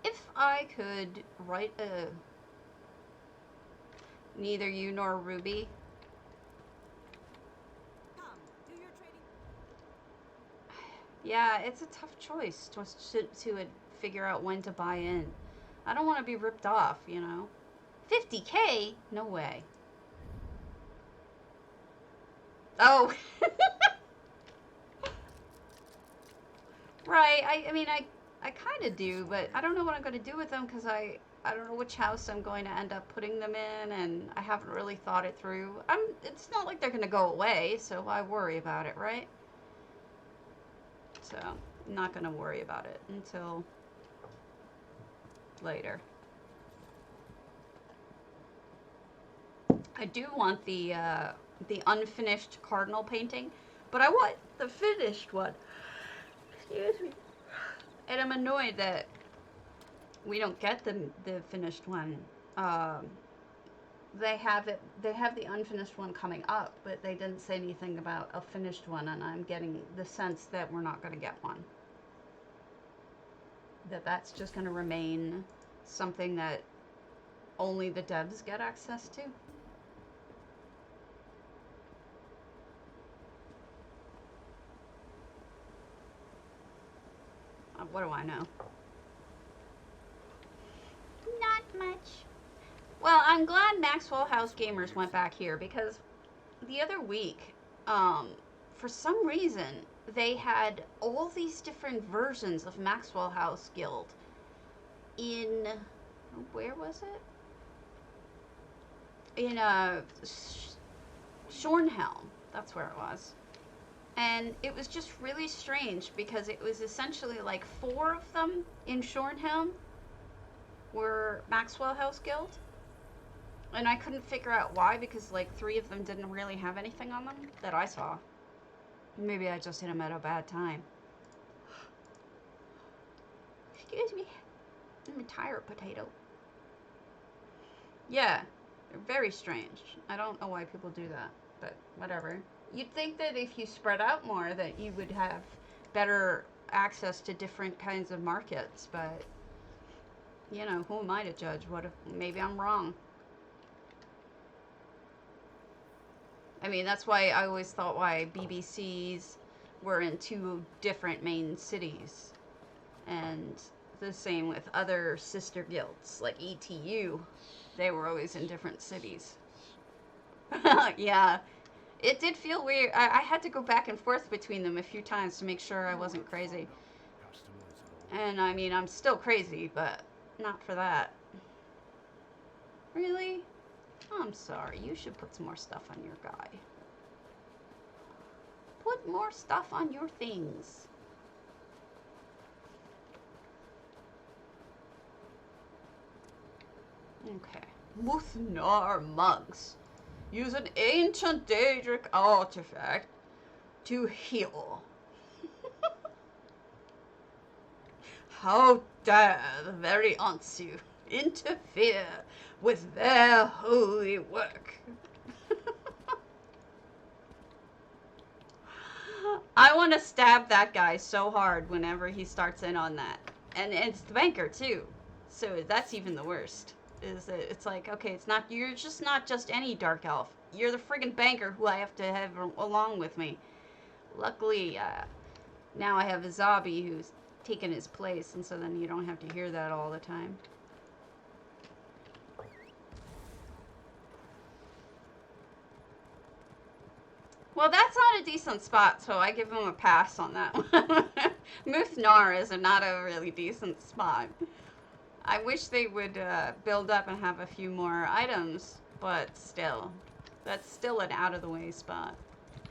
If I could write a... Neither you nor Ruby. Come, do your trading. Yeah, it's a tough choice to figure out when to buy in. I don't want to be ripped off, you know. 50K? No way. Oh. Right. I mean, I kind of do, but I don't know what I'm going to do with them because I don't know which house I'm going to end up putting them in, and I haven't really thought it through. It's not like they're going to go away, so why worry about it, right? So, I'm not going to worry about it until later. I do want the unfinished cardinal painting, but I want the finished one. Excuse me. And I'm annoyed that we don't get the finished one. They have the unfinished one coming up, but they didn't say anything about a finished one, and I'm getting the sense that we're not going to get one. That's just going to remain something that only the devs get access to. What do I know? Not much. Well, I'm glad Maxwell House Gamers went back here because the other week, for some reason, they had all these different versions of Maxwell House Guild in, where was it? In Shornhelm. That's where it was. And it was just really strange because it was essentially like 4 of them in Shornhelm were Maxwell House Guild. And I couldn't figure out why because like 3 of them didn't really have anything on them that I saw. Maybe I just hit them at a bad time. Excuse me. I'm a tired potato. Yeah, they're very strange. I don't know why people do that, but whatever. You'd think that if you spread out more that you would have better access to different kinds of markets, but you know, who am I to judge? What if maybe I'm wrong? I mean, that's why I always thought why BBCs were in 2 different main cities. And the same with other sister guilds, like ETU. They were always in different cities. Yeah. It did feel weird. I had to go back and forth between them a few times to make sure I wasn't crazy. And I mean, I'm still crazy, but not for that. Really? I'm sorry. You should put some more stuff on your guy. Put more stuff on your things. Okay. Muthnar monks use an ancient Daedric artifact to heal. How dare the very Ansu interfere with their holy work? I want to stab that guy so hard whenever he starts in on that. And it's the banker too. So that's even the worst. Is that it's like, okay, you're just not just any dark elf. You're the friggin' banker who I have to have along with me. Luckily, now I have a zombie who's taken his place, and so then you don't have to hear that all the time. decent spot, so I give him a pass on that one. Muthnar is not a really decent spot. I wish they would build up and have a few more items, but still. That's still an out-of-the-way spot.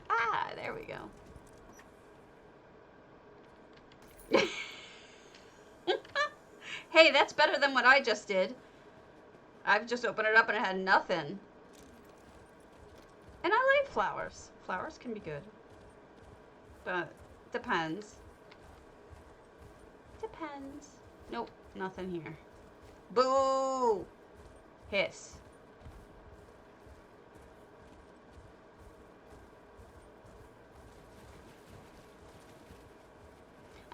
Ah, there we go. Hey, that's better than what I just did. I've just opened it up and it had nothing. And I like flowers. Flowers can be good. But depends. Depends. Nope, nothing here. Boo! Hiss.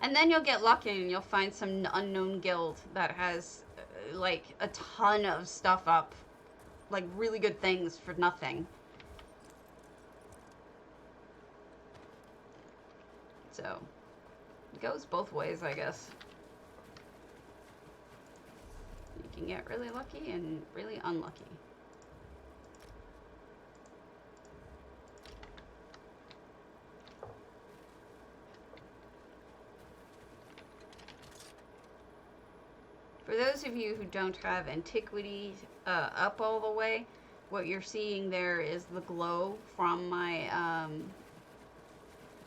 And then you'll get lucky and you'll find some unknown guild that has like a ton of stuff up. Like really good things for nothing. So, it goes both ways, I guess. You can get really lucky and really unlucky. For those of you who don't have Antiquity up all the way, what you're seeing there is the glow from my,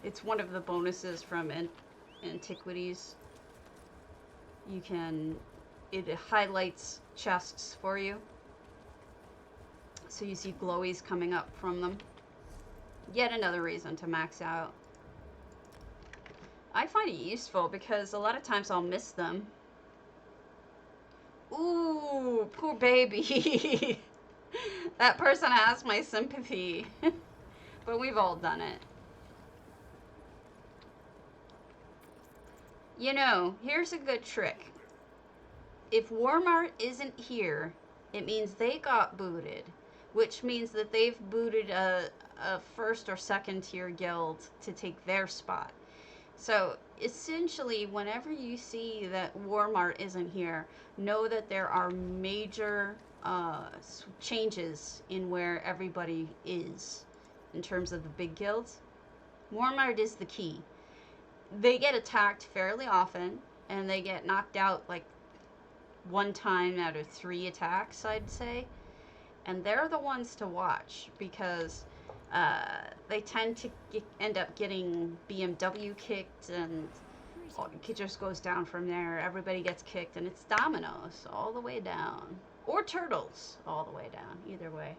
it's one of the bonuses from Antiquities. You can, it highlights chests for you. So you see glowies coming up from them. Yet another reason to max out. I find it useful because a lot of times I'll miss them. Ooh, poor baby. That person has my sympathy. But we've all done it. You know, here's a good trick. If Walmart isn't here, it means they got booted. Which means that they've booted a first or second tier guild to take their spot. So essentially, whenever you see that Walmart isn't here, know that there are major changes in where everybody is in terms of the big guilds. Walmart is the key. They get attacked fairly often, and they get knocked out like 1 time out of 3 attacks, I'd say. And they're the ones to watch because they tend to end up getting BMW kicked, and it just goes down from there. Everybody gets kicked, and it's dominoes all the way down. Or turtles all the way down, either way.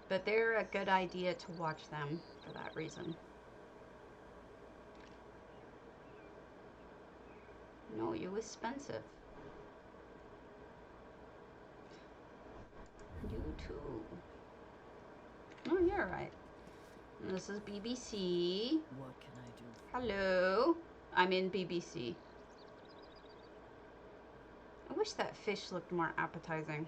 But they're a good idea to watch them for that reason. No, you expensive. You too. Oh, you're right. This is BBC. What can I do? Hello. I'm in BBC. I wish that fish looked more appetizing.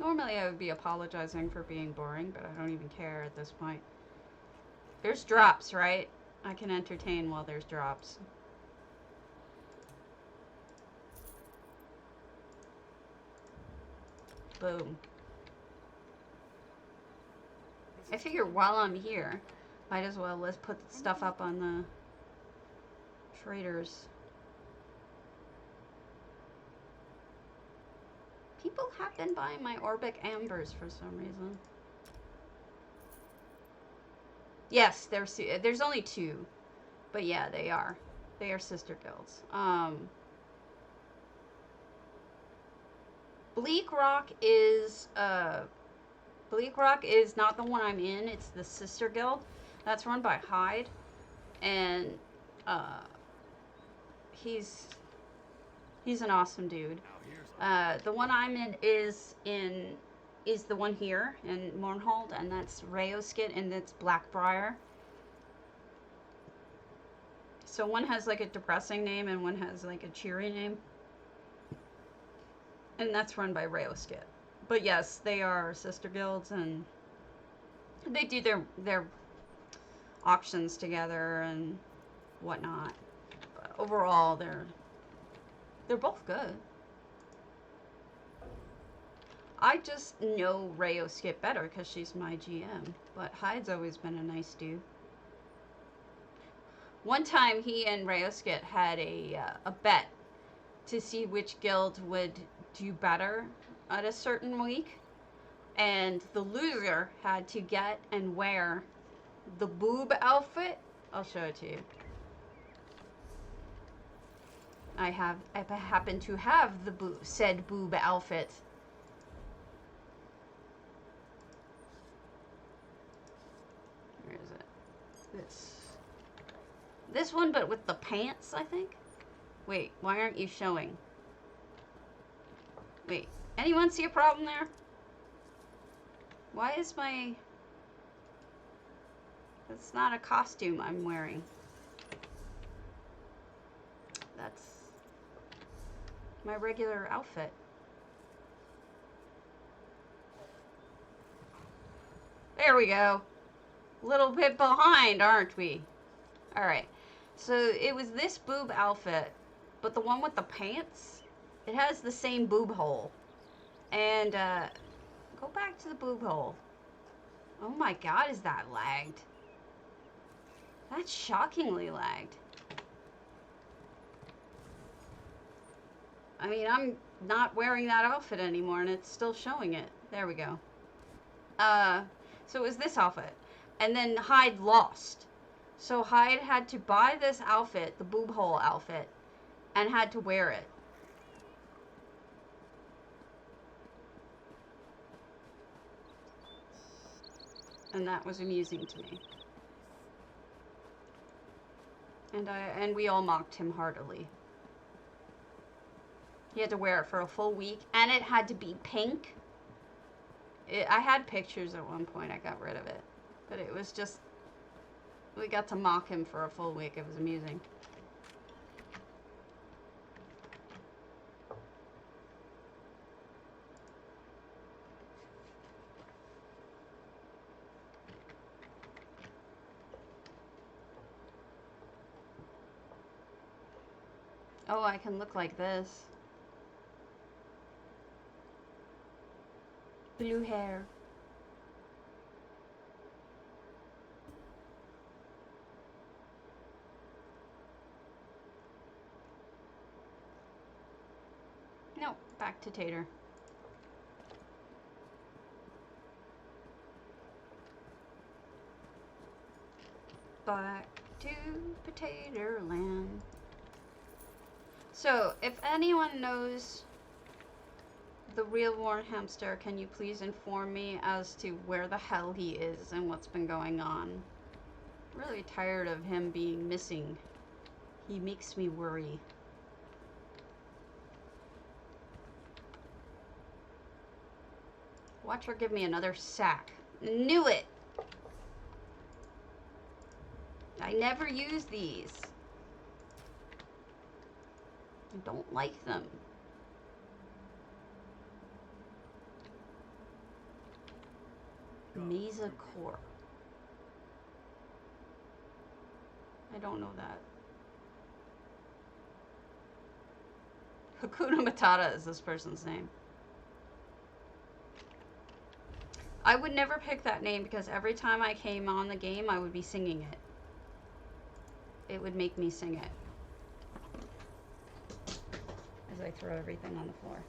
Normally I would be apologizing for being boring, but I don't even care at this point. There's drops, right? I can entertain while there's drops. Boom. I figure while I'm here, might as well let's put stuff up on the traders. People have been buying my Orbic Ambers for some reason. Yes, there's only 2. But yeah, they are. They are sister guilds. Bleak Rock is not the one I'm in. It's the sister guild. That's run by Hyde, and he's an awesome dude. The one I'm in is the one here in Mournhold, and that's Rayoskit, and that's Blackbriar. So one has like a depressing name and one has like a cheery name. And that's run by Rayoskit. But yes, they are sister guilds, and they do their auctions together and whatnot. But overall, they're They're both good. I just know Rayo Skip better because she's my GM, but Hyde's always been a nice dude. One time, he and Rayo Skip had a bet to see which guild would do better at a certain week, and the loser had to get and wear the boob outfit. I'll show it to you. I happen to have the said boob outfit. Where is it? This one, but with the pants, I think. Wait, why aren't you showing? Wait, anyone see a problem there? Why is my... That's not a costume I'm wearing. That's my regular outfit. There we go. A little bit behind, aren't we? Alright. So it was this boob outfit, but the one with the pants, it has the same boob hole. And, go back to the boob hole. Oh my god, is that lagged? That's shockingly lagged. I mean, I'm not wearing that outfit anymore, and it's still showing it. There we go. So it was this outfit. And then Hyde lost. So Hyde had to buy this outfit, the boob hole outfit, and had to wear it. And that was amusing to me. And we all mocked him heartily. He had to wear it for a full week, and it had to be pink. I had pictures at one point. I got rid of it. But it was just... We got to mock him for a full week. It was amusing. Oh, I can look like this. Blue hair. No, back to Tater. Back to Potato Land. So, if anyone knows the real Warren Hamster, can you please inform me as to where the hell he is and what's been going on? I'm really tired of him being missing. He makes me worry. Watch her give me another sack. Knew it! I never use these. I don't like them. Mesa Core. I don't know that. Hakuna Matata is this person's name. I would never pick that name because every time I came on the game, I would be singing it. It would make me sing it. As I throw everything on the floor.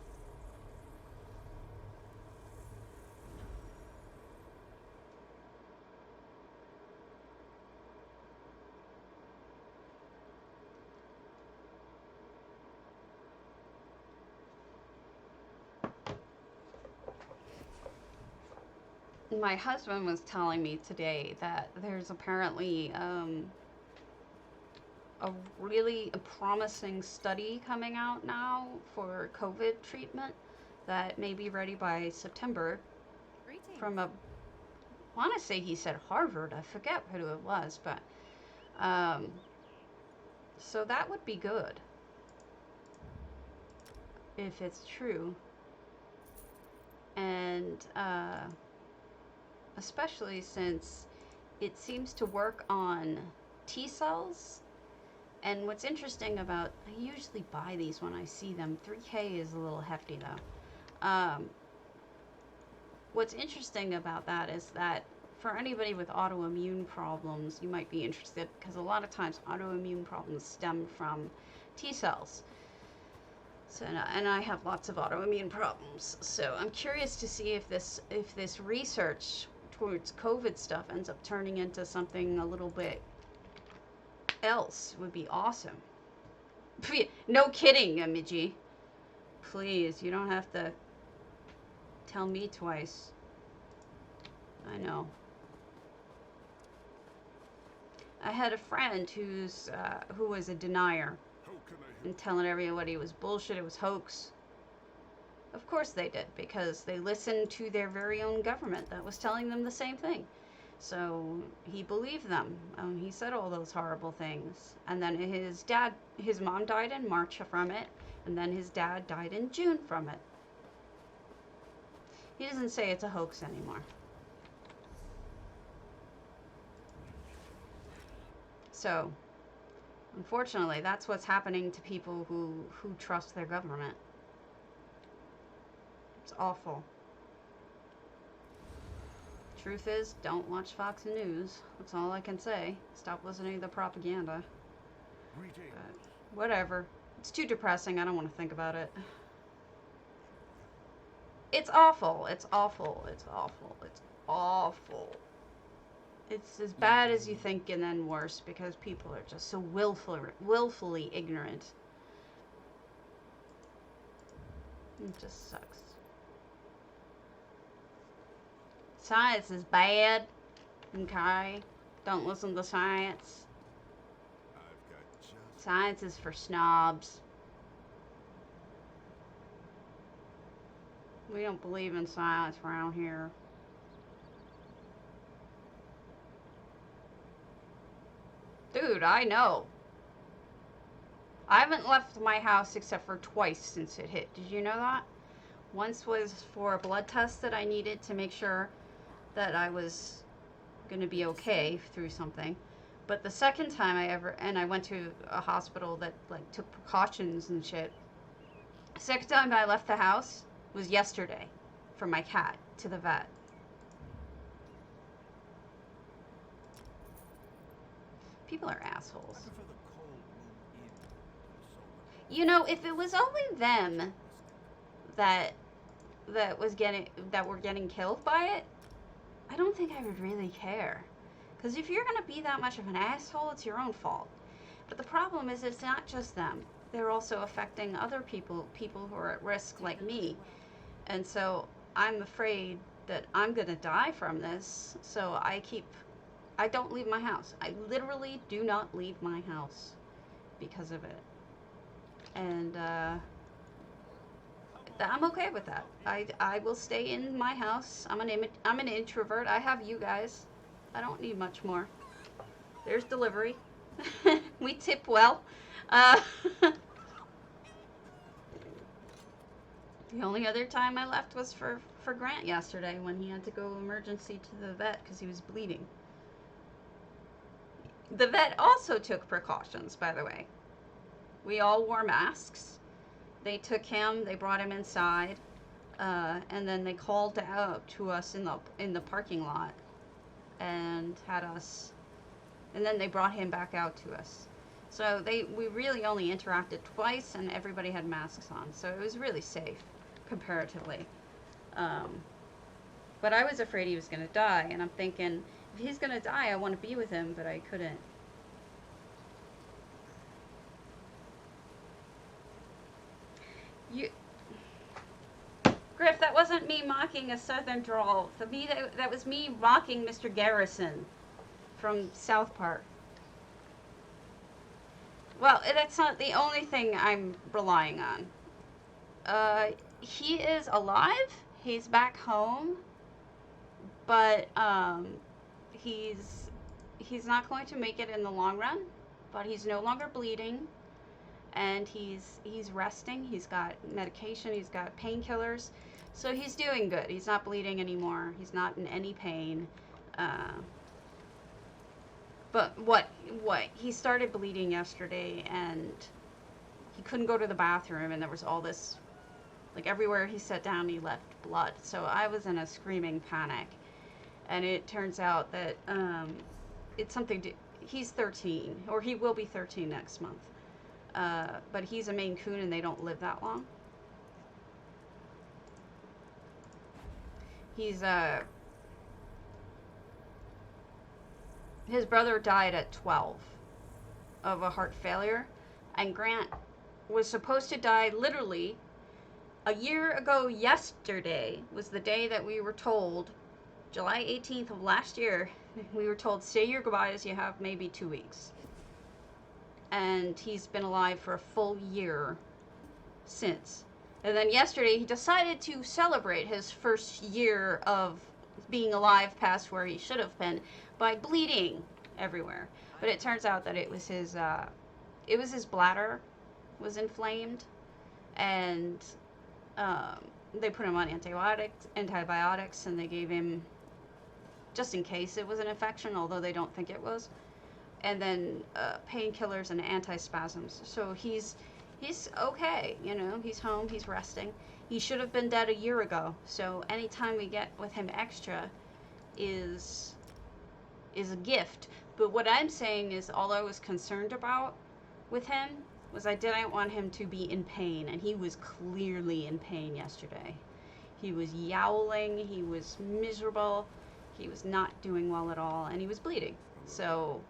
My husband was telling me today that there's apparently a really promising study coming out now for COVID treatment that may be ready by September from I want to say he said Harvard. I forget who it was, but so that would be good if it's true. And especially since it seems to work on T cells And what's interesting about, I usually buy these when I see them. 3K is a little hefty though. What's interesting about that is that for anybody with autoimmune problems, you might be interested because a lot of times autoimmune problems stem from T cells. So, and I have lots of autoimmune problems. So I'm curious to see if this research towards COVID stuff ends up turning into something a little bit else. Would be awesome. No kidding, Amiji. Please, you don't have to tell me twice. I know. I had a friend who was a denier and telling everybody it was bullshit, it was hoax. Of course they did, because they listened to their very own government that was telling them the same thing. So he believed them. He said all those horrible things. And then his mom died in March from it, and then his dad died in June from it. He doesn't say it's a hoax anymore. So, unfortunately, that's what's happening to people who trust their government. It's awful. Truth is, don't watch Fox News. That's all I can say. Stop listening to the propaganda. But whatever. It's too depressing. I don't want to think about it. It's awful. It's awful. It's awful. It's awful. It's as bad as you think, and then worse, because people are just so willfully ignorant. It just sucks. Science is bad. Okay? Don't listen to science. Science is for snobs. We don't believe in science around here. Dude, I know. I haven't left my house except for twice since it hit. Did you know that? Once was for a blood test that I needed to make sure that I was going to be okay through something. But the second time I went to a hospital that like took precautions and shit. The second time I left the house was yesterday for my cat to the vet. People are assholes. You know, if it was only them that were getting killed by it, I don't think I would really care. Because if you're going to be that much of an asshole, it's your own fault. But the problem is it's not just them. They're also affecting other people who are at risk like me. And so I'm afraid that I'm going to die from this. So I don't leave my house. I literally do not leave my house because of it. And I'm okay with that. I will stay in my house. I'm an introvert. I have you guys. I don't need much more. There's delivery. We tip well. The only other time I left was for Grant yesterday when he had to go emergency to the vet because he was bleeding. The vet also took precautions, by the way. We all wore masks. They took him, they brought him inside, and then they called out to us in the parking lot and had us, and then they brought him back out to us. So we really only interacted twice, and everybody had masks on, so it was really safe comparatively. But I was afraid he was going to die, and I'm thinking, if he's going to die, I want to be with him, but I couldn't. Griff, that wasn't me mocking a southern drawl. That was me mocking Mr. Garrison from South Park. Well, that's not the only thing I'm relying on. He is alive. He's back home. But he's not going to make it in the long run. But he's no longer bleeding. And he's resting. He's got medication. He's got painkillers. So he's doing good. He's not bleeding anymore. He's not in any pain. But what he started bleeding yesterday, and he couldn't go to the bathroom, and there was all this, like everywhere he sat down he left blood. So I was in a screaming panic, and it turns out that it's something to, he's 13, or he will be 13 next month, but he's a Maine Coon and they don't live that long. He's his brother died at 12 of a heart failure, and Grant was supposed to die literally a year ago. Yesterday was the day that we were told, July 18th of last year, we were told, say your goodbyes, you have maybe 2 weeks. And he's been alive for a full year since. And then yesterday he decided to celebrate his first year of being alive past where he should have been by bleeding everywhere. But it turns out that it was his bladder was inflamed, and they put him on antibiotics, and they gave him, just in case it was an infection, although they don't think it was, and then painkillers and antispasms. So he's okay, you know, he's home, he's resting. He should have been dead a year ago. So anytime we get with him extra is a gift. But what I'm saying is, all I was concerned about with him was I didn't want him to be in pain, and he was clearly in pain yesterday. He was yowling, he was miserable, he was not doing well at all, and he was bleeding. So,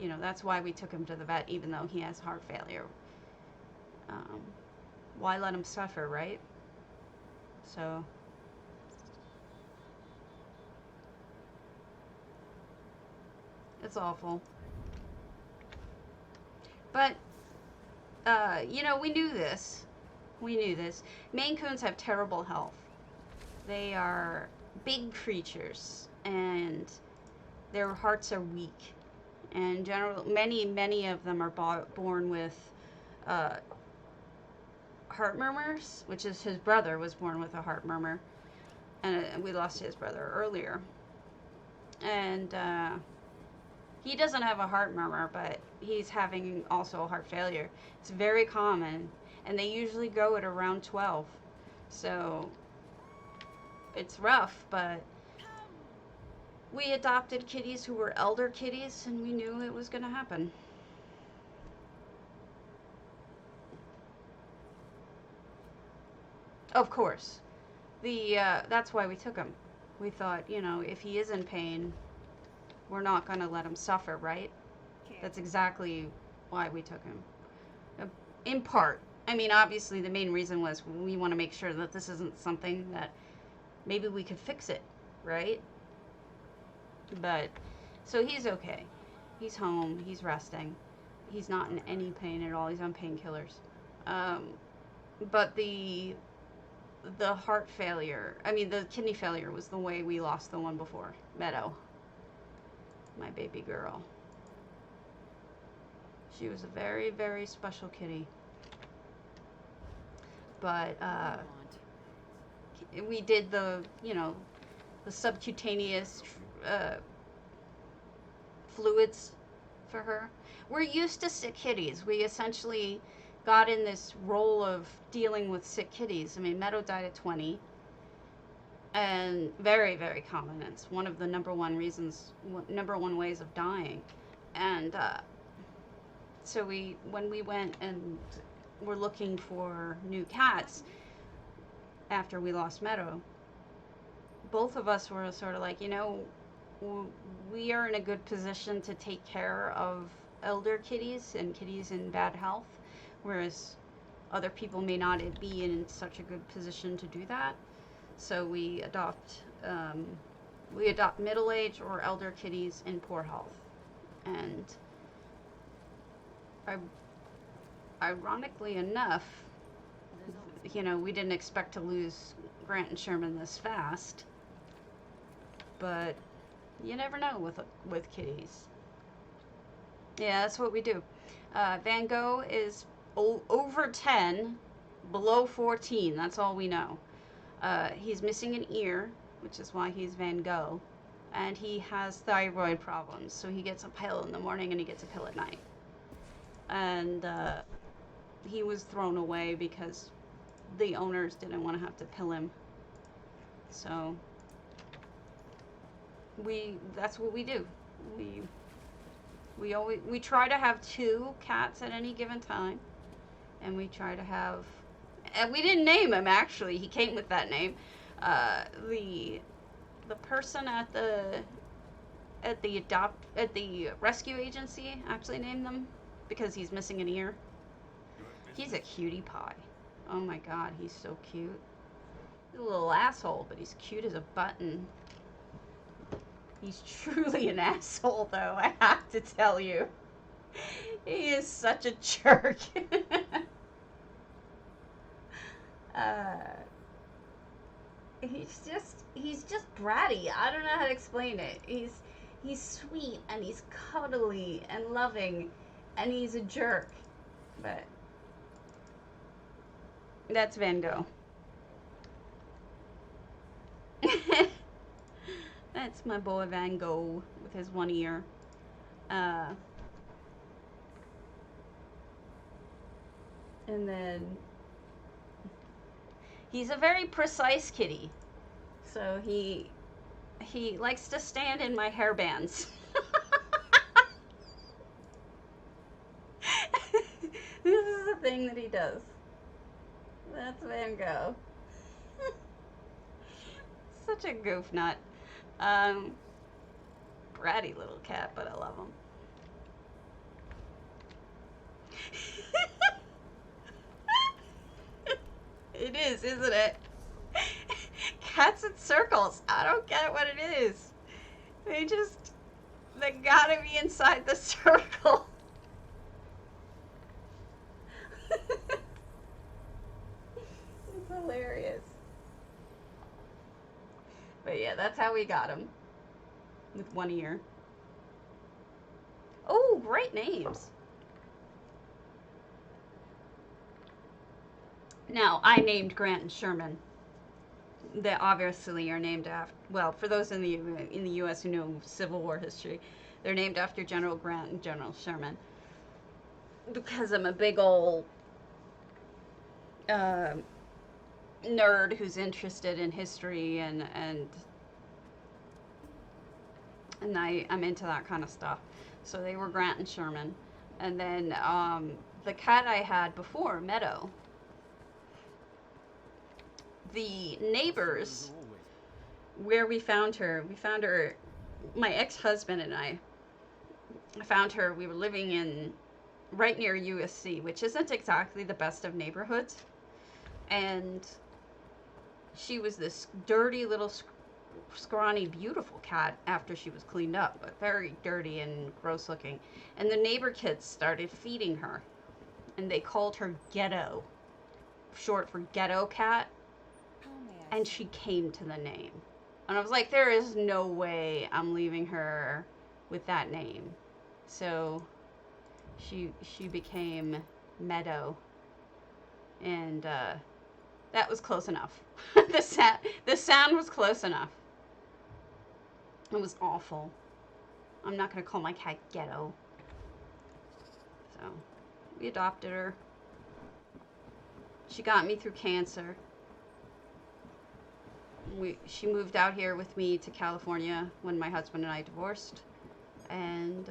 you know, that's why we took him to the vet, even though he has heart failure. Why let him suffer, right? So it's awful. But you know, we knew this. Maine Coons have terrible health. They are big creatures, and their hearts are weak. And many of them are born with heart murmurs, which is his brother was born with a heart murmur, and we lost his brother earlier. And he doesn't have a heart murmur, but he's having also a heart failure. It's very common, and they usually go at around 12. So it's rough, but we adopted kitties who were elder kitties, and we knew it was going to happen. Of course. That's why we took him. We thought, you know, if he is in pain, we're not going to let him suffer, right? That's exactly why we took him. In part. I mean, obviously the main reason was we want to make sure that this isn't something that maybe we could fix it, right? But, so he's okay. He's home. He's resting. He's not in any pain at all. He's on painkillers. But the heart failure, I mean, the kidney failure was the way we lost the one before. Meadow. My baby girl. She was a very, very special kitty. But, we did the subcutaneous fluids for her. We're used to sick kitties. We essentially got in this role of dealing with sick kitties. I mean, Meadow died at 20, and very, very common. It's one of the number one ways of dying. And so when we went and were looking for new cats after we lost Meadow, both of us were sort of like, you know, we are in a good position to take care of elder kitties and kitties in bad health, whereas other people may not be in such a good position to do that. So we adopt middle-aged or elder kitties in poor health. And ironically enough, you know, we didn't expect to lose Grant and Sherman this fast, but you never know with kitties. Yeah, that's what we do. Van Gogh is over 10, below 14. That's all we know. He's missing an ear, which is why he's Van Gogh. and he has thyroid problems. So he gets a pill in the morning and he gets a pill at night. And he was thrown away because the owners didn't want to have to pill him. So that's what we do. We try to have 2 cats at any given time, and we try to have, and we didn't name him actually. He came with that name. The person at the rescue agency actually named them because he's missing an ear. He's a cutie pie. Oh my god, he's so cute. He's a little asshole, but he's cute as a button. He's truly an asshole, though, I have to tell you. He is such a jerk. He's just bratty. I don't know how to explain it. He's sweet and he's cuddly and loving, and he's a jerk. But that's Van Gogh. That's my boy Van Gogh with his one ear. And then he's a very precise kitty. So he likes to stand in my hair bands. This is the thing that he does. That's Van Gogh. Such a goof nut. Bratty little cat, but I love him. It is, isn't it? Cats in circles. I don't get what it is. They gotta be inside the circle. It's hilarious. But yeah, that's how we got him. With one ear. Oh, great names. Now, I named Grant and Sherman. They obviously are named after, well, for those in the U.S. who know Civil War history, they're named after General Grant and General Sherman. Because I'm a big old nerd who's interested in history and I'm into that kind of stuff. So they were Grant and Sherman. And then the cat I had before, Meadow, the neighbors where we found her, my ex-husband and I found her. We were living in right near USC, which isn't exactly the best of neighborhoods. And she was this dirty little scrawny, beautiful cat after she was cleaned up, but very dirty and gross looking. And the neighbor kids started feeding her, and they called her Ghetto, short for ghetto cat. And she came to the name. And I was like, there is no way I'm leaving her with that name. So she became Meadow. And that was close enough. The sound was close enough. It was awful. I'm not going to call my cat Ghetto. So we adopted her. She got me through cancer. She moved out here with me to California when my husband and I divorced, and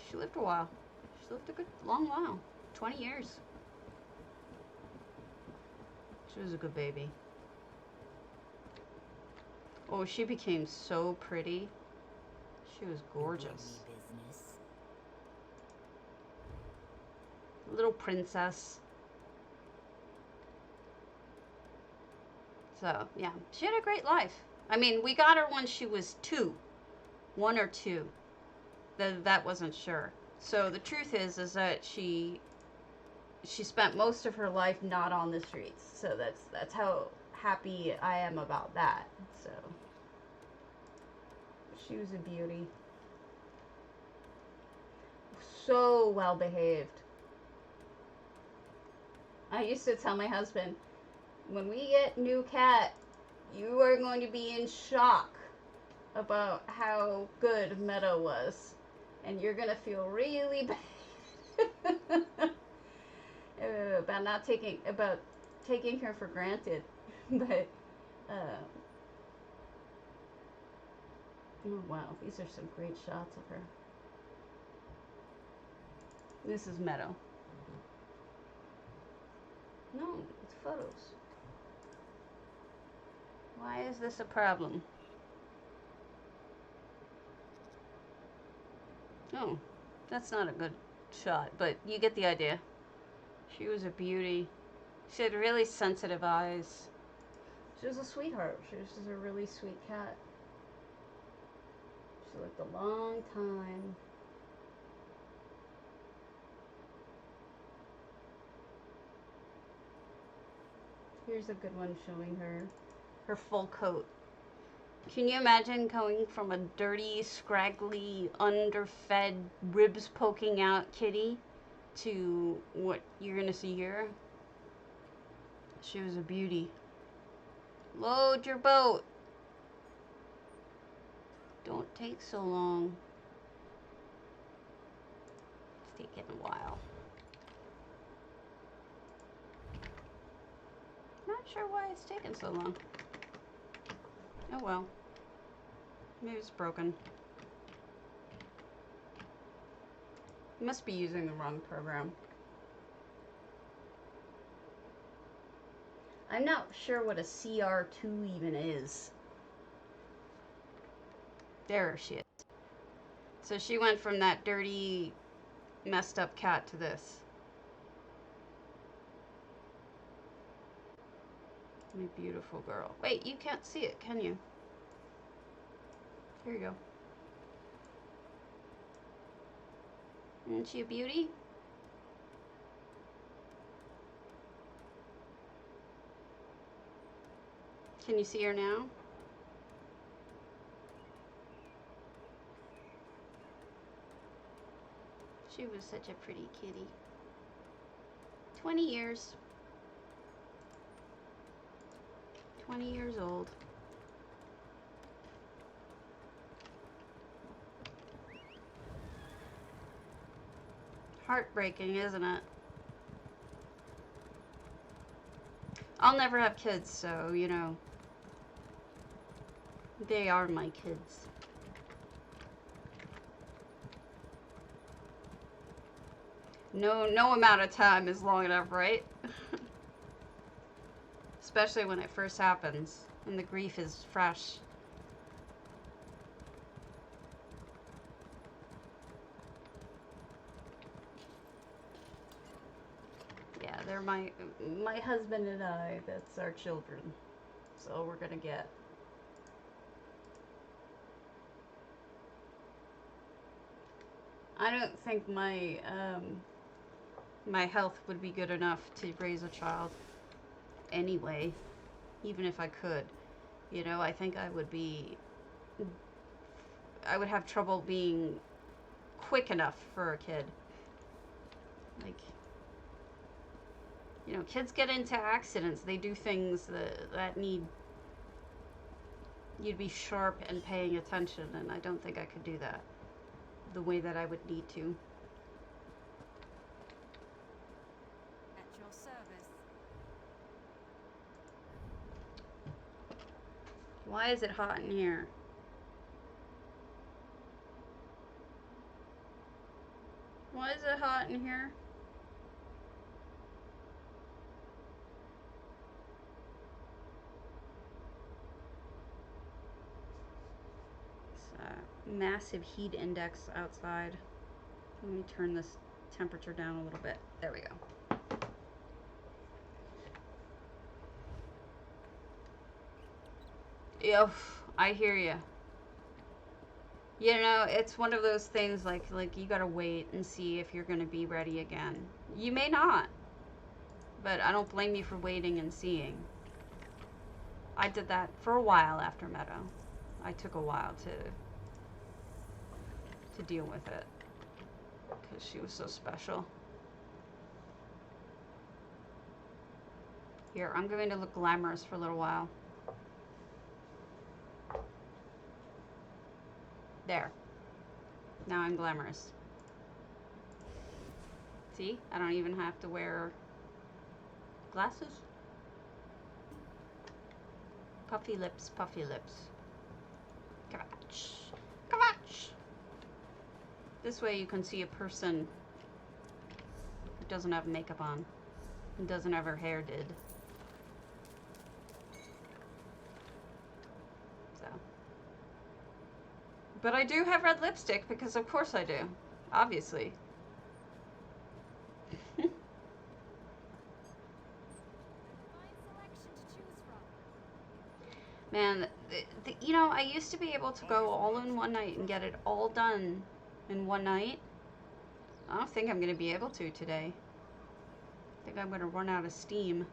she lived a while. She lived a good long while, 20 years. She was a good baby. Oh, she became so pretty. She was gorgeous. Little princess. So, yeah, she had a great life. I mean, we got her when she was 1 or 2. That wasn't sure. So the truth is that she spent most of her life not on the streets. So that's how happy I am about that. So she was a beauty. So well behaved. I used to tell my husband, when we get new cat, you are going to be in shock about how good Meadow was, and you're gonna feel really bad about not taking her for granted. But oh wow, these are some great shots of her. This is Meadow. No, it's photos. Why is this a problem? Oh, that's not a good shot, but you get the idea. She was a beauty. She had really sensitive eyes. She was a sweetheart. She was just a really sweet cat. She lived a long time. Here's a good one showing her full coat. Can you imagine going from a dirty, scraggly, underfed, ribs poking out kitty to what you're gonna see here? She was a beauty. Load your boat. Don't take so long. It's taking a while. Not sure why it's taking so long. Oh well. Maybe it's broken. Must be using the wrong program. I'm not sure what a CR2 even is. There she is. So she went from that dirty, messed up cat to this. My beautiful girl. Wait, you can't see it, can you? Here you go. Isn't she a beauty? Can you see her now? She was such a pretty kitty. 20 years. 20 years old. Heartbreaking, isn't it? I'll never have kids, so, you know, they are my kids. No amount of time is long enough, right? Especially when it first happens and the grief is fresh. Yeah, they're my husband and I, that's our children. So we're gonna get. I don't think my health would be good enough to raise a child anyway, even if I could. You know, I think I would have trouble being quick enough for a kid. Like, you know, kids get into accidents. They do things that need you to be sharp and paying attention, and I don't think I could do that the way that I would need to. At your service. Why is it hot in here? Why is it hot in here? Massive heat index outside. Let me turn this temperature down a little bit. There we go. Yep, I hear you. You know, it's one of those things like you gotta wait and see if you're gonna be ready again. You may not, but I don't blame you for waiting and seeing. I did that for a while after Meadow. I took a while to deal with it because she was so special. Here, I'm going to look glamorous for a little while. There. Now I'm glamorous. See? I don't even have to wear glasses. Puffy lips, puffy lips. Kvatch. Kvatch! This way you can see a person who doesn't have makeup on. And doesn't have her hair did. So. But I do have red lipstick because of course I do. Obviously. Fine selection to choose from. Man, you know, I used to be able to go all in one night and get it all done in one night. I don't think I'm going to be able to today. I think I'm going to run out of steam.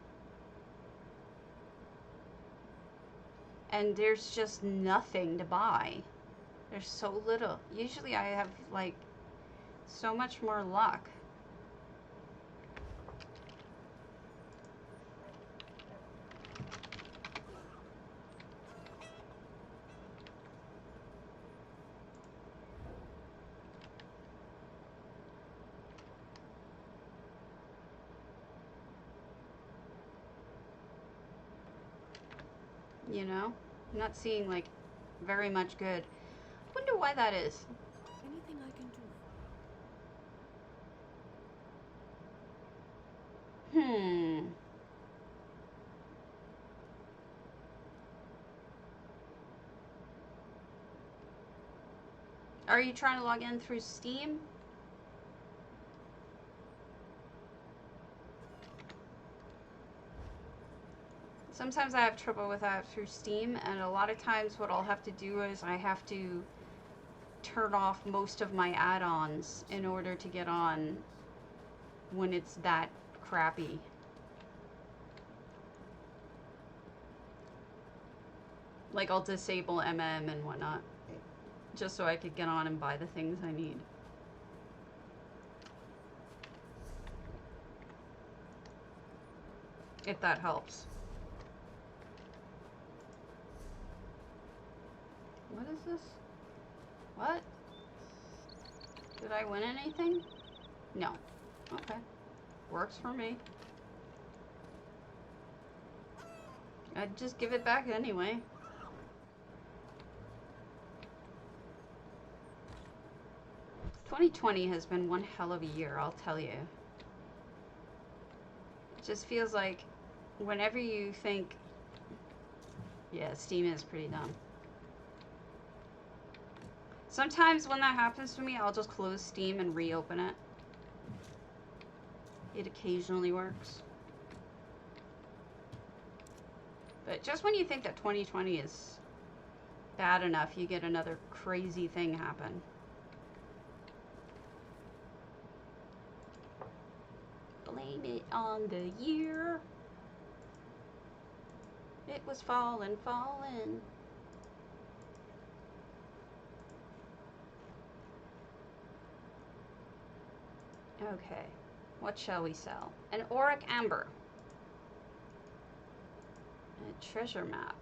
And there's just nothing to buy. There's so little. Usually I have, like, so much more luck. You know? I'm not seeing, like, very much good. Wonder why that is. Anything I can do. Are you trying to log in through Steam? Sometimes I have trouble with that through Steam, and a lot of times what I'll have to do is I have to turn off most of my add-ons in order to get on when it's that crappy. Like I'll disable MM and whatnot, just so I could get on and buy the things I need. If that helps. What is this? What? Did I win anything? No. Okay. Works for me. I'd just give it back anyway. "2020 has been one hell of a year, I'll tell you. It just feels like whenever you think, yeah, Steam is pretty dumb. Sometimes when that happens to me, I'll just close Steam and reopen it. It occasionally works. But just when you think that 2020 is bad enough, you get another crazy thing happen. Blame it on the year. It was falling, falling. Okay, what shall we sell? An auric amber. A treasure map.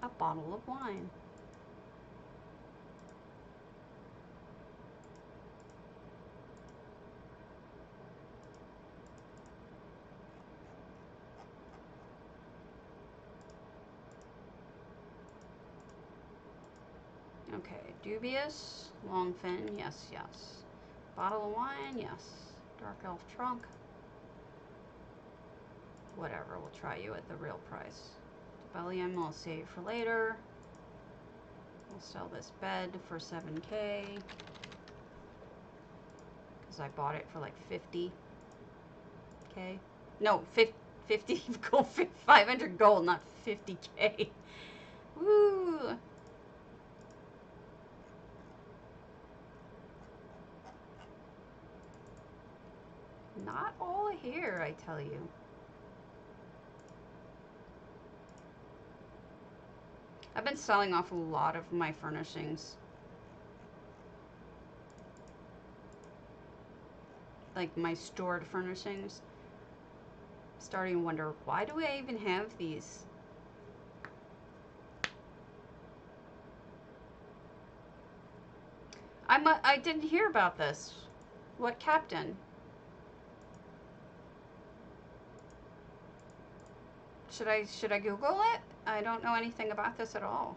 A bottle of wine. Okay, dubious, longfin, yes, yes. Bottle of wine, yes. Dark elf trunk. Whatever, we'll try you at the real price. Debellium we'll save for later. We'll sell this bed for 7K. Because I bought it for like 50K. No, 50 gold, 500 gold, not 50K. Woo! Not all here, I tell you. I've been selling off a lot of my furnishings. Like my stored furnishings. Starting to wonder, why do I even have these? I didn't hear about this. What captain? Should I Google it? I don't know anything about this at all.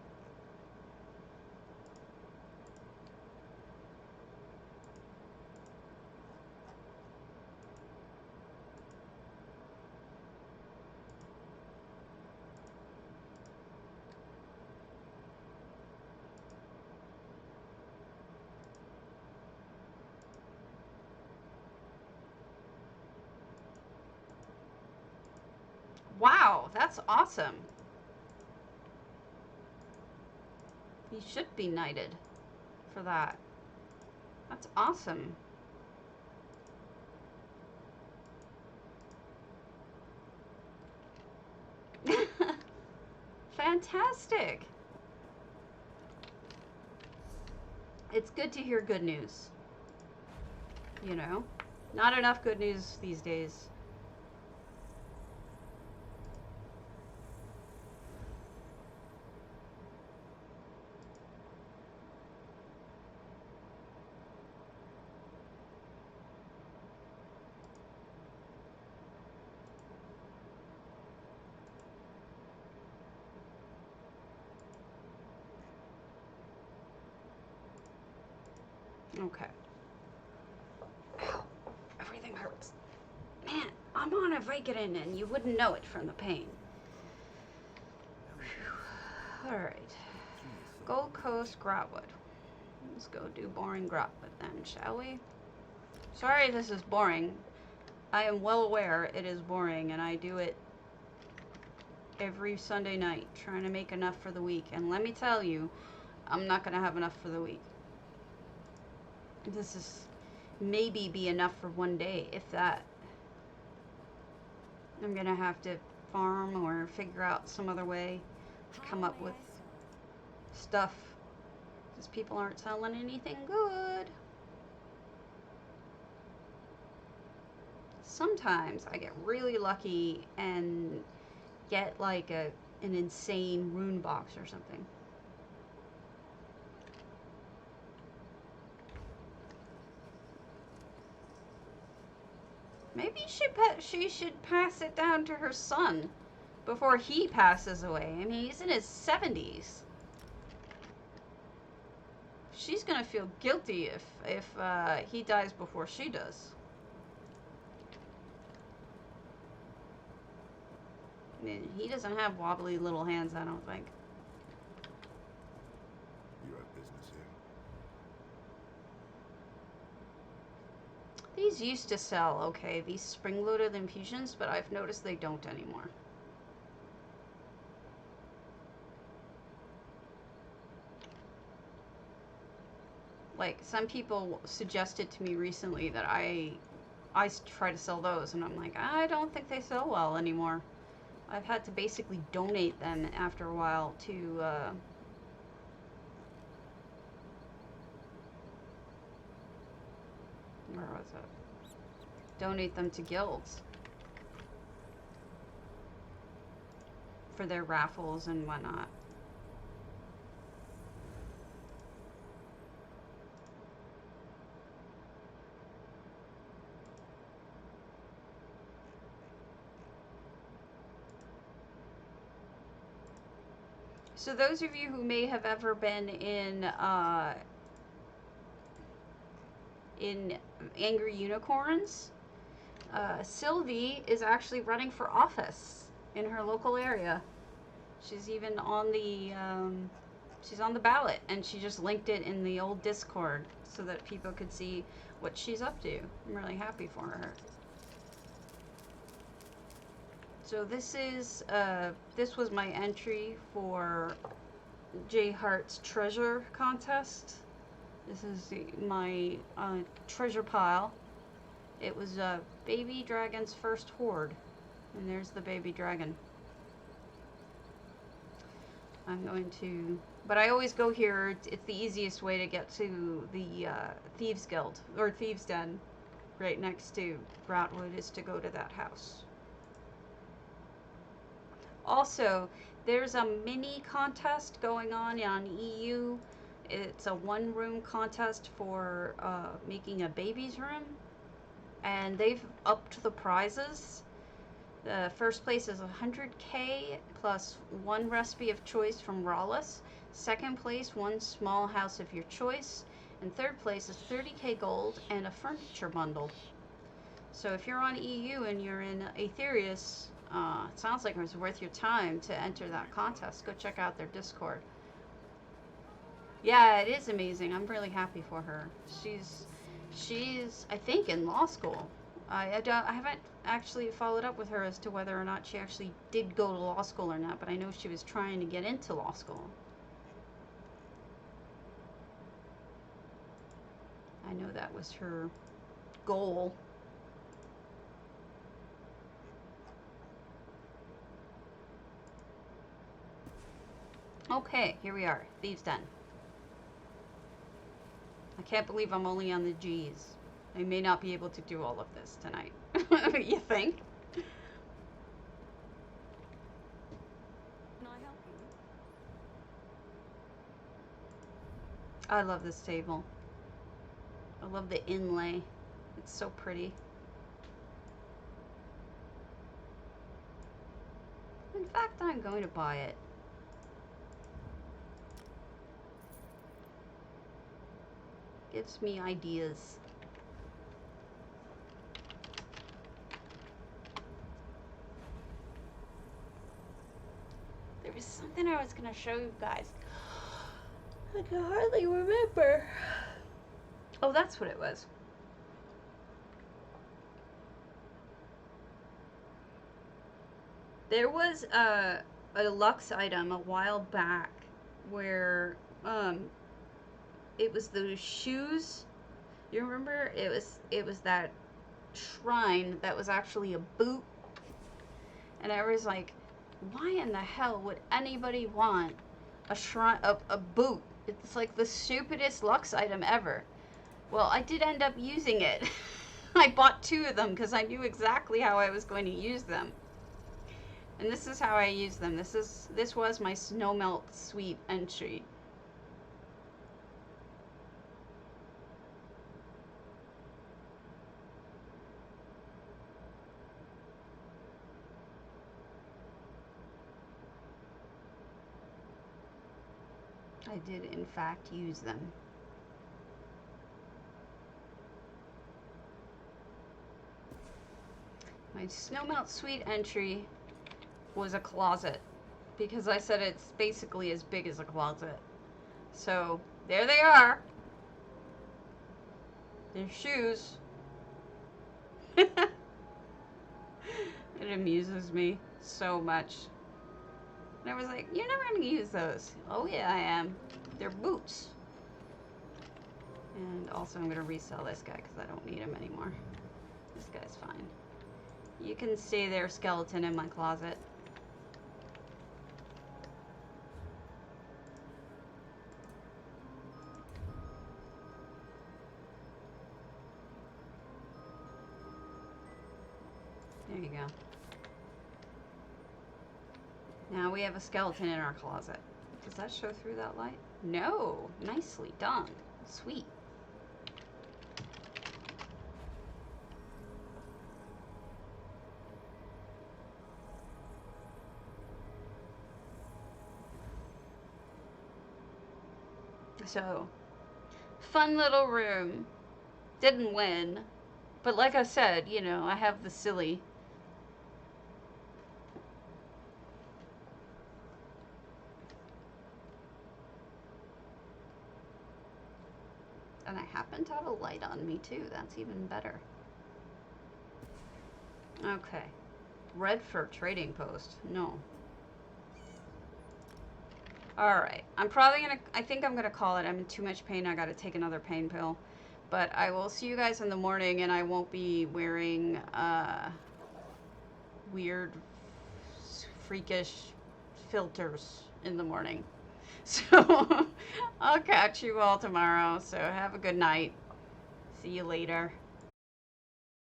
Wow, that's awesome. He should be knighted for that. That's awesome. Fantastic. It's good to hear good news. You know? Not enough good news these days. Okay. Ow. Everything hurts. Man, I'm on a Vicodin and you wouldn't know it from the pain. Alright. Gold Coast Grotwood. Let's go do boring Grotwood then, shall we? Sorry this is boring. I am well aware it is boring and I do it every Sunday night, trying to make enough for the week. And let me tell you, I'm not going to have enough for the week. This is maybe be enough for one day, if that. I'm gonna have to farm or figure out some other way to come up with stuff, because people aren't selling anything good. Sometimes I get really lucky and get like an insane rune box or something. Maybe she should pass it down to her son before he passes away. I mean, he's in his 70s. She's gonna feel guilty if he dies before she does. I mean, he doesn't have wobbly little hands, I don't think. You have business here? These used to sell okay, these spring-loaded infusions, but I've noticed they don't anymore. Like, some people suggested to me recently that I try to sell those, and I'm like, I don't think they sell well anymore. I've had to basically donate them after a while to, where was it? Donate them to guilds for their raffles and whatnot. So those of you who may have ever been in Angry Unicorns, Sylvie is actually running for office in her local area. She's even on the she's on the ballot, and she just linked it in the old Discord so that people could see what she's up to. I'm really happy for her. So this is this was my entry for J Heart's treasure contest. This is my treasure pile. It was Baby Dragon's first hoard, and there's the baby dragon. I'm going to, but I always go here. It's the easiest way to get to the Thieves Guild or Thieves Den, right next to Grotwood, is to go to that house. Also, there's a mini contest going on EU. It's a one-room contest for making a baby's room, and they've upped the prizes. The first place is 100K plus one recipe of choice from Rawless. Second place, one small house of your choice. And third place is 30K gold and a furniture bundle. So if you're on EU and you're in Aetherius, it sounds like it was worth your time to enter that contest. Go check out their Discord. Yeah, it is amazing. I'm really happy for her. She's I think in law school. I haven't actually followed up with her as to whether or not she actually did go to law school or not, but I know she was trying to get into law school. I know that was her goal. Okay, here we are. Thieves' Den. I can't believe I'm only on the G's. I may not be able to do all of this tonight. You think? Can I help you? I love this table. I love the inlay. It's so pretty. In fact, I'm going to buy it. Gives me ideas. There was something I was going to show you guys. I can hardly remember. Oh, that's what it was. There was a Lux item a while back where it was those shoes. You remember? It was that shrine that was actually a boot. And I was like, why in the hell would anybody want a shrine, a boot? It's like the stupidest Lux item ever. Well, I did end up using it. I bought 2 of them because I knew exactly how I was going to use them. And this is how I use them. This was my Snowmelt Suite entry. I did, in fact, use them. My Snowmelt Suite entry was a closet, because I said it's basically as big as a closet. So, there they are. They're shoes. It amuses me so much. And I was like, you're never going to use those. Oh yeah, I am. They're boots. And also I'm going to resell this guy because I don't need him anymore. This guy's fine. You can stay there, skeleton, in my closet. There you go. Now we have a skeleton in our closet. Does that show through that light? No. Nicely done. Sweet. So, fun little room. Didn't win. But like I said, you know, I have the silly. And I happen to have a light on me too. That's even better. Okay. Redford trading post. No. Alright. I'm probably gonna... I think I'm gonna call it. I'm in too much pain. I gotta take another pain pill. But I will see you guys in the morning, and I won't be wearing weird, freakish filters in the morning. So, I'll catch you all tomorrow. So, have a good night. See you later.